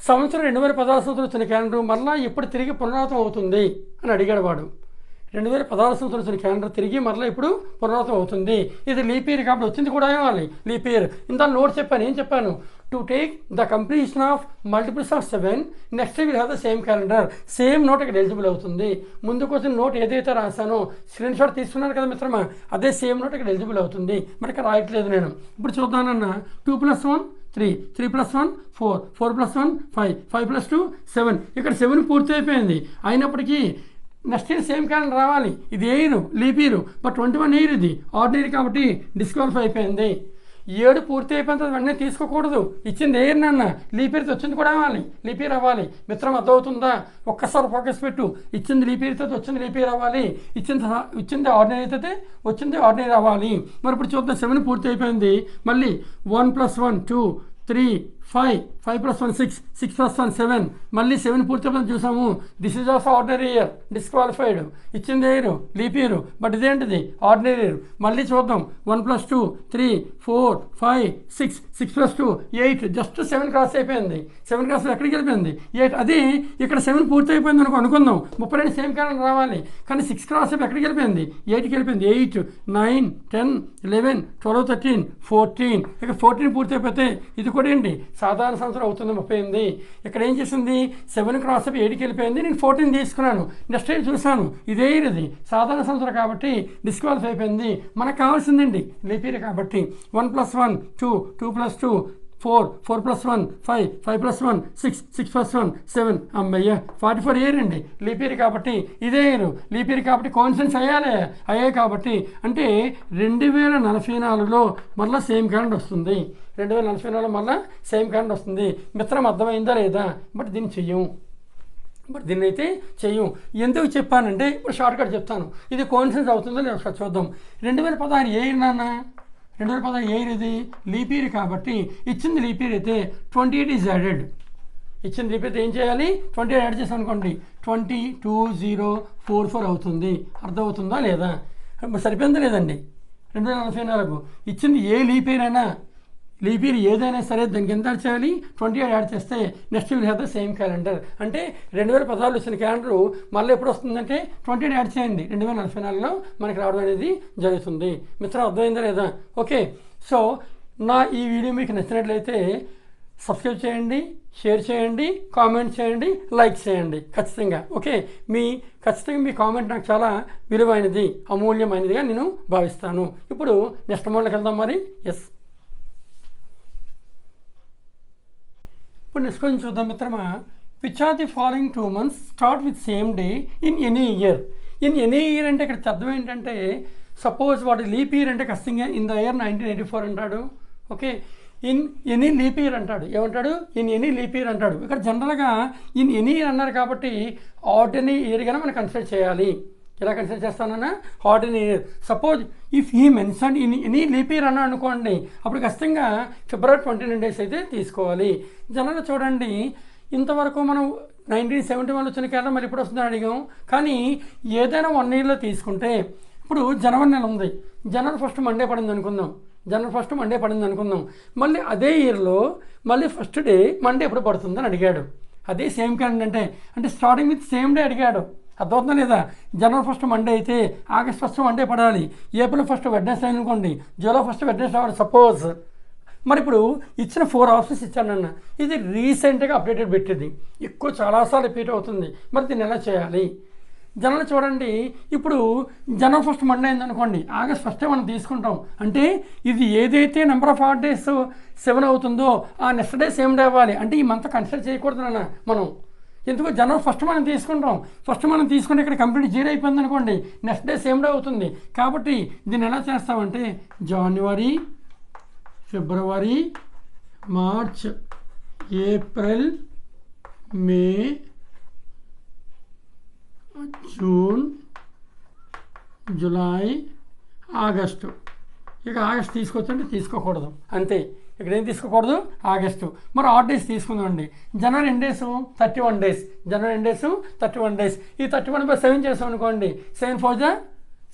సంవత్సరం 2016 సంవత్సరం వచ్చిన క్యాలెండర్ మళ్ళీ ఎప్పుడు తిరిగి పునరావృతం అవుతుంది అని అడిగాడు వాడు. 2016 సంవత్సరం వచ్చిన క్యాలెండర్ తిరిగి మరలా ఇప్పుడు పునరావృతం అవుతుంది. ఇది లీప్ ఇయర్ కాబట్టి వచ్చింది కూడా ఏమాలి లీప్ ఇయర్. ఇంత నోట్ చెప్పాను. ఏం చెప్పాను? To take the completion of multiples of 7 next will have the same calendar. Same note ఇక్కడ ఎలిజిబుల్ అవుతుంది. ముందుకు వచ్చిన నోట్ ఏదైతే రాశానో స్క్రీన్ షాట్ తీసుకున్నాను కదా మిత్రమా, అదే సేమ్ నోట్ ఇక్కడ ఎలిజిబుల్ అవుతుంది. మరి ఇక్కడ రాయట్లేదు నేను. ఇప్పుడు చూద్దానన్న 2 + 1 3, 3 + 1 4, 4 + 1 5, 5 + 2 7. ఇక్కడ 7 పూర్తి అయిపోయింది. అయినప్పటికీ నెక్స్ట్ ఇయర్ సేమ్ క్యాలెండర్ రావాలి. ఇది air leap year, but 21 air ఇది ఆర్డినరీ కాబట్టి డిస్క్వాలిఫై అయిపోయింది. 7 పూర్తి అయిపోయిన తర్వాత వెంటనే తీసుకోకూడదు. ఇచ్చింది ఎయిర్ నాన్న, లీప్ ఇయర్తో వచ్చింది కూడా అవ్వాలి, లీప్ ఇయర్ అవ్వాలి. మిత్రం అర్థమవుతుందా? ఒక్కసారి ఫోకస్ పెట్టు. ఇచ్చింది లీప్ ఇయర్తో వచ్చింది లీప్ ఇయర్ అవ్వాలి, ఇచ్చింది ఆర్డినరీ అయితే వచ్చింది ఆర్డినరీ అవ్వాలి. మరి ఇప్పుడు చూద్దాం. 7 పూర్తి అయిపోయింది. మళ్ళీ 1 + 1 2, 3, 5, 5 + 1 6, 6 + 1 7. మళ్ళీ 7 పూర్తి చూసాము. This is also ordinary year, disqualified. ఇచ్చింది ఎయిర్ లీప్ ఇయర్, బట్ ఇదేంటిది ఆర్డినరీ ఇయర్. మళ్ళీ చూద్దాం. 1 + 2 3, 4, 5, 6, 6 + 2 8. జస్ట్ 7 క్రాస్ అయిపోయింది. 7 క్రాస్ ఎక్కడికి వెళ్ళిపోయింది? 8. అది ఇక్కడ 7 పూర్తి అయిపోయింది అనుకుందాం. 32 సేమ్ క్యాలెండర్ రావాలి, కానీ 6 క్రాస్ అయిపోయి ఎక్కడికి వెళ్ళిపోయింది? 8కి వెళ్ళిపోయింది. 8, 9, 10, 11, 12, 13, 14. ఇక్కడ 14 పూర్తి అయిపోతే ఇది కూడా ఏంటి సాధారణ సంవత్సరం అవుతుంది 38. ఇక్కడ ఏం చేసింది? 7 క్రాస్ అయిపోయి 8కి వెళ్ళిపోయింది. నేను 14 తీసుకున్నాను. నెక్స్ట్ ఇయర్ చూసాను, ఇదే ఇది సాధారణ సంవత్సరం కాబట్టి డిస్క్వాలిఫై అయిపోయింది. మనకు కావాల్సిందండి లీప్ ఇయర్ కాబట్టి 1 + 1 2, 2 + 2 4, 4 + 1 5, 5 + 1 6, 6 + 1 7. అమ్మయ్య 44 ఇయర్ అండి లీప్ ఇయర్ కాబట్టి. ఇదే ఇయర్ లీప్ ఇయర్ కాబట్టి కోయిన్సిడెన్స్ అయ్యాయి కాబట్టి అంటే 2044లో మళ్ళీ సేమ్ క్యాలెండర్ వస్తుంది. 2044లో మళ్ళీ సేమ్ క్యాలెండర్ వస్తుంది. మిత్రం అర్థమైందా లేదా? బట్ దీన్ని చెయ్యం, దీన్ని అయితే చెయ్యం. ఎందుకు చెప్పానంటే ఇప్పుడు షార్ట్కట్ చెప్తాను. ఇది కోయిన్సిడెన్స్ అవుతుందో లేదా ఒకసారి చూద్దాం. 2016 ఏ ఇయర్ నాన్న? 2016 ఏ ఇయర్ ఇది? లీప్ ఇయర్ కాబట్టి ఇచ్చింది లీప్ ఇయర్ అయితే 28 ఈజ్ యాడెడ్. ఇచ్చింది లీప్ ఇయర్ ఏం చేయాలి? 28 యాడ్ చేసాం అనుకోండి 22044 అవుతుంది. అర్థమవుతుందా లేదా? సరిపోయిందా లేదండి? 2044 ఇచ్చింది ఏ లీప్ ఇయర్ అయినా, లీప్ ఇయర్ ఏదైనా సరే దానికి ఎంత యాడ్ చేయాలి? 28 యాడ్ చేస్తే next will have the same calendar. అంటే 2016 వచ్చిన క్యాలెండరు మళ్ళీ ఎప్పుడు వస్తుందంటే 28 యాడ్ చేయండి, 2044లో మనకి రావడం అనేది జరుగుతుంది. మిత్రం అర్థమైందా లేదా? ఓకే. సో నా ఈ వీడియో మీకు నచ్చినట్లయితే సబ్స్క్రైబ్ చేయండి, షేర్ చేయండి, కామెంట్ చేయండి, లైక్ చేయండి ఖచ్చితంగా. ఓకే. ఖచ్చితంగా మీ కామెంట్ నాకు చాలా విలువైనది, అమూల్యమైనదిగా నేను భావిస్తాను. ఇప్పుడు నెక్స్ట్ మోడ్లోకి వెళ్దాం మరి. ఎస్, ఇప్పుడు నెక్స్ట్ క్వశ్చన్ చూద్దాం మిత్రమా. Which are the following 2 months start with same day in any year. In any year అంటే ఇక్కడ అర్థం ఏంటంటే సపోజ్ వాడు లీప్ ఇయర్ అంటే ఖచ్చితంగా ఇన్ ద ఇయర్ 1984 అంటాడు. Okay, in any leap year అంటాడు. ఏమంటాడు? ఇన్ ఎనీ లీప్ ఇయర్ అంటాడు. ఇక్కడ జనరల్గా ఇన్ ఎనీ ఇయర్ అన్నారు కాబట్టి ఆర్డినరీ ఇయర్గానే మనం కన్సిడర్ చేయాలి. ఎలా కన్సిడర్ చేస్తానన్నా ordinary year. Suppose if he mention in any leap year అన్నా అనుకోండి, అప్పుడు ఖచ్చితంగా February 29 days అయితే తీసుకోవాలి. జనరల్గా చూడండి, ఇంతవరకు మనం 1971 వచ్చిన క్యాలెండర్ మరి ఇప్పుడు వస్తుందని అడిగాం. కానీ ఏదైనా 1 yearలో తీసుకుంటే ఇప్పుడు జనవరి నెల ఉంది, జనవరి 1st మండే పడింది అనుకుందాం, జనవరి 1st మండే పడింది అనుకుందాం. మళ్ళీ అదే ఇయర్లో మళ్ళీ ఫస్ట్ డే మండే ఎప్పుడు పడుతుందని అడిగాడు. అదే సేమ్ క్యాలెండర్ అంటే స్టార్టింగ్ విత్ సేమ్ డే అడిగాడు. అర్థమవుతుందా లేదా? జనవరి 1st మండే అయితే ఆగస్ట్ 1st మండే పడాలి, ఏప్రిల్ 1st వెడ్నెస్డే అనుకోండి, జూలై 1st వెడ్నెస్డే అవ్వాలి సపోజ్. మరి ఇప్పుడు ఇచ్చిన 4 ఆప్షన్స్ ఇచ్చానన్న, ఇది రీసెంట్గా అప్డేటెడ్ పెట్టింది, ఎక్కువ చాలాసార్లు రిపీట్ అవుతుంది. మరి దీన్ని ఎలా చేయాలి? జనరల్ చూడండి, ఇప్పుడు జనవరి 1st మండే అయింది అనుకోండి, ఆగస్ట్ 1st మనం తీసుకుంటాం. అంటే ఇది ఏదైతే నెంబర్ ఆఫ్ హాట్ డేస్ 7 అవుతుందో ఆ నెక్స్ట్ డే సేమ్ డే అవ్వాలి. అంటే ఈ మంత్ కన్సిడర్ చేయకూడదు అన్న మనం. ఎందుకు? జనవరి 1st మనం తీసుకుంటాం, ఫస్ట్ మనం తీసుకుంటే ఇక్కడ కంప్లీట్ 0 అయిపోయింది అనుకోండి, నెక్స్ట్ డే సేమ్ డే అవుతుంది. కాబట్టి దీన్ని ఎలా చేస్తామంటే జనవరి, ఫిబ్రవరి, మార్చ్, ఏప్రిల్, మే, జూన్, జూలై, ఆగస్టు. ఇక ఆగస్ట్ తీసుకొచ్చంటే తీసుకోకూడదు, అంతే. ఇక్కడ ఏం తీసుకోకూడదు? ఆగస్టు. మరి 8 days తీసుకుందామండి. జనవరి ఎన్ని డేస్? 31 days. జనవరి ఎన్ని డేస్? 31 days. ఈ 31/7 చేసాం అనుకోండి, 7 4 జా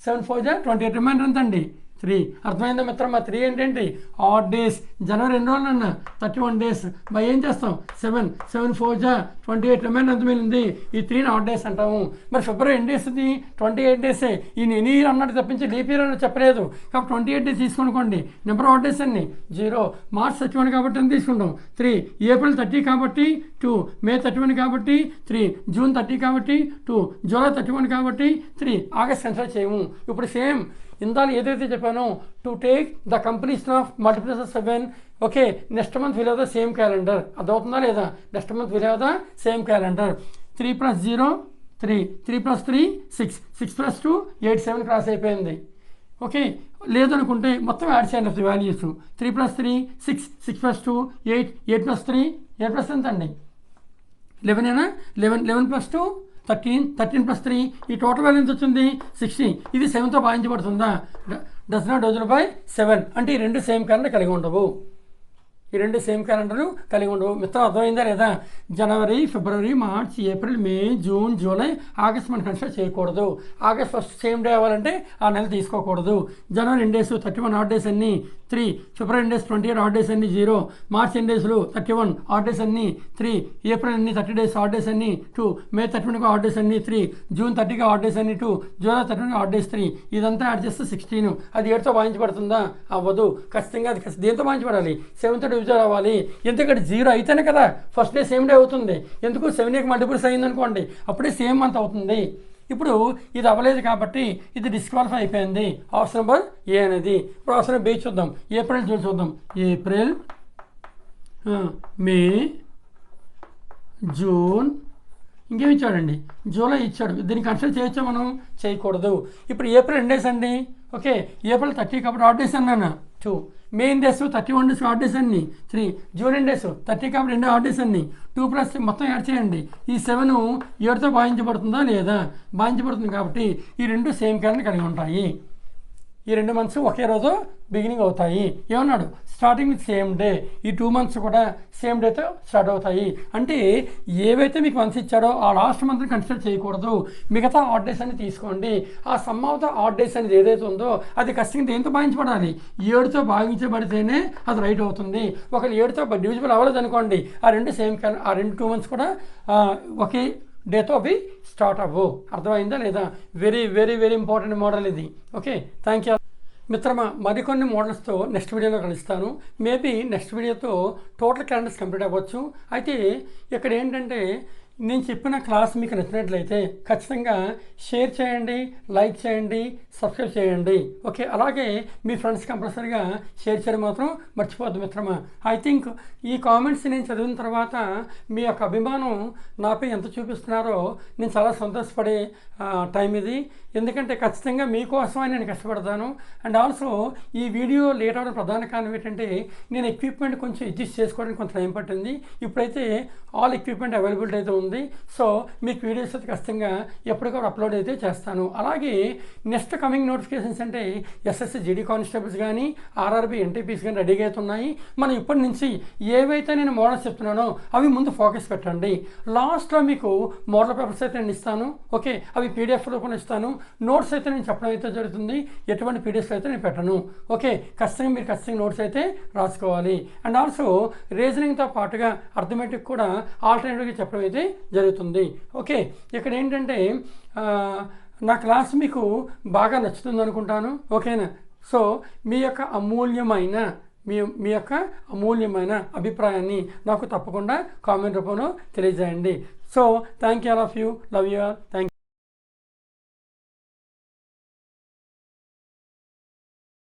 28. రిమైండర్ ఎంత అండి? 3. అర్థమైందా మిత్రమా? 3 ఏంటండి? 8 days. జనవరి ఎన్ని రోజులు అన్న? 31 days. బై ఏం చేస్తాం? 7 4 జా 28. రిమైండర్ ఎంత మిగిలింది? ఈ 3ని 8 days అంటాము. మరి ఫిబ్రవరి ఎన్ని డేస్ ఉంది? 28 days. ఈ ఎనీ ఇయర్ అన్నట్టు తప్పించి లీప్ ఇయర్ అన్నట్టు చెప్పలేదు. కాబట్టి 28 days తీసుకోనుకోండి. నెంబర్ ఆఫ్ డేస్ అన్ని 0. మార్చ్ 31 కాబట్టి ఎంత తీసుకుంటాం? 3. ఏప్రిల్ 30 కాబట్టి 2. మే 31 కాబట్టి 3. జూన్ 30 కాబట్టి 2. జూలై 31 కాబట్టి 3. ఆగస్ట్ కన్సిడర్ చేయము. ఇప్పుడు సేమ్ ఇందాలు ఏదైతే చెప్పానో, to take the completion of multiplication of 7. Okay, next month will have the same calendar. అదవుతుందా లేదా? Next month will have the same calendar. 3 + 0 3, 3 + 3 6, 6 + 2 8, 7 cross అయిపోయింది. ఓకే, లేదనుకుంటే మొత్తం యాడ్ చేయండి ఆఫ్ ది వాల్యూస్. 3 + 3 6, 6 + 2 8, 8 + 3 8 ఎంత అండి? 11. 11 + 2 13, 13 + 3 ఈ టోటల్ వాల్యూ ఎంత వచ్చింది? 16. ఇది 7తో భాగించబడుతుందా? Does not divided by 7. అంటే ఈ రెండు సేమ్ క్యాలెండర్ కలిగి ఉండవు. ఈ రెండు సేమ్ క్యాలెండర్లు కలిగి ఉండవు. మిత్రం అర్థమైందా లేదా? జనవరి, ఫిబ్రవరి, మార్చ్, ఏప్రిల్, మే, జూన్, జూలై, ఆగస్ట్ మనం కన్సిడర్ చేయకూడదు. ఆగస్ట్ 1st సేమ్ డే అవ్వాలంటే ఆ నెల తీసుకోకూడదు. జనవరి ఎన్ని డేస్? 31 ఆడ్ డేస్ అన్ని 3. ఫిబ్రవరి ఎన్ని డేస్? 28 ఆడ్ డేస్ అన్ని 0. మార్చ్ ఎన్ని డేస్లు? 31 ఆడ్ డేస్ అన్ని 3. ఏప్రిల్ ఎన్ని? 30 days ఆడ్ డేస్ అన్ని 2. మే 31 ఆడ్ డేస్ అన్ని 3. జూన్ 30 ఆడ్ డేస్ అన్ని 2. July 31 odd days 3. ఇదంతా యాడ్ చేస్తే 16. అది 8తో భాగించబడుతుందా? అవ్వదు. ఖచ్చితంగా అది దేంతో భాగించబడాలి? 7తో డివిజన్ అవ్వాలి. ఎందుకంటే 0 అయితేనే కదా ఫస్ట్ డే సేమ్ డే అవుతుంది. ఎందుకు? 7కి మల్టిపుల్స్ అయిందనుకోండి, అప్పుడే సేమ్ మంత్ అవుతుంది. ఇప్పుడు ఇది అవ్వలేదు కాబట్టి ఇది డిస్క్వాలిఫై అయిపోయింది. ఆప్షన్ నెంబర్ ఏ అనేది. ఇప్పుడు ఆప్షన్ నెంబర్ బి చూద్దాం. ఏప్రిల్, జూన్ చూద్దాం. ఏప్రిల్, మే, జూన్, ఇంకేమి ఇచ్చాడండి? జూలై ఇచ్చాడు. దీన్ని కన్సిడర్ చేయొచ్చా మనం? చేయకూడదు. ఇప్పుడు ఏప్రిల్ ఎన్ని డేస్ అండి? ఓకే, ఏప్రిల్ 30 కాబట్టి ఆడ్ డేస్ అన్నాను 2. మే ఎన్ని డేస్? 31 days ఆడ్ డేస్ అన్ని 3. జూన్ ఎన్ని డేస్? 30 కాబట్టి 2 ఆడ్ డేస్ అన్ని 2 + మొత్తం యాడ్ చేయండి. ఈ 7 7తో భాగించబడుతుందా లేదా? భాగించబడుతుంది. కాబట్టి ఈ రెండు సేమ్ క్యాలెండర్ కలిగి ఉంటాయి. ఈ 2 months ఒకే రోజు బిగినింగ్ అవుతాయి. ఏమన్నాడు? Starting with same day. ఈ 2 months కూడా సేమ్ డేతో స్టార్ట్ అవుతాయి. అంటే ఏవైతే మీకు మంత్స్ ఇచ్చాడో ఆ లాస్ట్ మంత్ని కన్సిడర్ చేయకూడదు. మిగతా ఆడ్ డేస్ అన్ని తీసుకోండి. ఆ some of the odd days అనేది ఏదైతే ఉందో అది ఖచ్చితంగా దేంతో భాగించబడాలి? 7తో భాగించబడితేనే అది రైట్ అవుతుంది. ఒకవేళ 7తో డివిజిబుల్ అవ్వలేదు అనుకోండి, ఆ రెండు సేమ్ ఆ రెండు 2 months కూడా ఒకే డేతో అవి స్టార్ట్ అవ్వు. అర్థమైందా లేదా? Very very very important model ఇది. ఓకే, థ్యాంక్ యూ మిత్రమా. మరికొన్ని మోడల్స్తో నెక్స్ట్ వీడియోలో కలుస్తాను. మేబీ నెక్స్ట్ వీడియోతో టోటల్ క్యాలెండర్స్ కంప్లీట్ అవ్వచ్చు. అయితే ఇక్కడ ఏంటంటే నేను చెప్పిన క్లాస్ మీకు నచ్చినట్లయితే ఖచ్చితంగా షేర్ చేయండి, లైక్ చేయండి, సబ్స్క్రైబ్ చేయండి. ఓకే, అలాగే మీ ఫ్రెండ్స్ కంపల్సరీగా షేర్ చేయడం మాత్రం మర్చిపోద్దు మిత్రమా. ఐ థింక్ ఈ కామెంట్స్ నేను చదివిన తర్వాత మీ యొక్క అభిమానం నాపై ఎంత చూపిస్తున్నారో నేను చాలా సంతోషపడే టైం ఇది. ఎందుకంటే ఖచ్చితంగా మీకోసమని నేను కష్టపడతాను. అండ్ ఆల్సో ఈ వీడియో లేట్ అవ్వడం ప్రధాన కారణం ఏంటంటే నేను ఎక్విప్మెంట్ కొంచెం అడ్జస్ట్ చేసుకోవడానికి కొంత టైం పట్టింది. ఇప్పుడైతే ఆల్ ఎక్విప్మెంట్ అవైలబిలిటీ అయితే ఉంది. సో మీకు వీడియోస్ అయితే ఖచ్చితంగా ఎప్పటికప్పుడు అప్లోడ్ అయితే చేస్తాను. అలాగే నెక్స్ట్ కమింగ్ నోటిఫికేషన్స్ అంటే ఎస్ఎస్సి జీడీ కానిస్టేబుల్స్ కానీ ఆర్ఆర్బీ ఎన్టీపీస్ కానీ రెడీగా అవుతున్నాయి. మనం ఇప్పటి నుంచి ఏవైతే నేను మోడల్స్ చెప్తున్నానో అవి ముందు ఫోకస్ పెట్టండి. లాస్ట్లో మీకు మోడల్ పేపర్స్ అయితే నేను ఇస్తాను. ఓకే, అవి పీడిఎఫ్ రూపంలో ఇస్తాను. నోట్స్ అయితే నేను చెప్పడం అయితే జరుగుతుంది. ఎటువంటి పీడిఎఫ్స్ అయితే నేను పెట్టను. ఓకే, ఖచ్చితంగా నోట్స్ అయితే రాసుకోవాలి. అండ్ ఆల్సో రీజనింగ్తో పాటుగా అర్థమెటిక్ కూడా ఆల్టర్నేటివ్గా చెప్పడం అయితే జరుగుతుంది. ఓకే, ఇక్కడ ఏంటంటే నా క్లాస్ మీకు బాగా నచ్చుతుంది అనుకుంటాను. ఓకేనా? సో మీ యొక్క అమూల్యమైన అభిప్రాయాన్ని నాకు తప్పకుండా కామెంట్ రూపంలో తెలియజేయండి. So thank you all of you, love you all, thank you.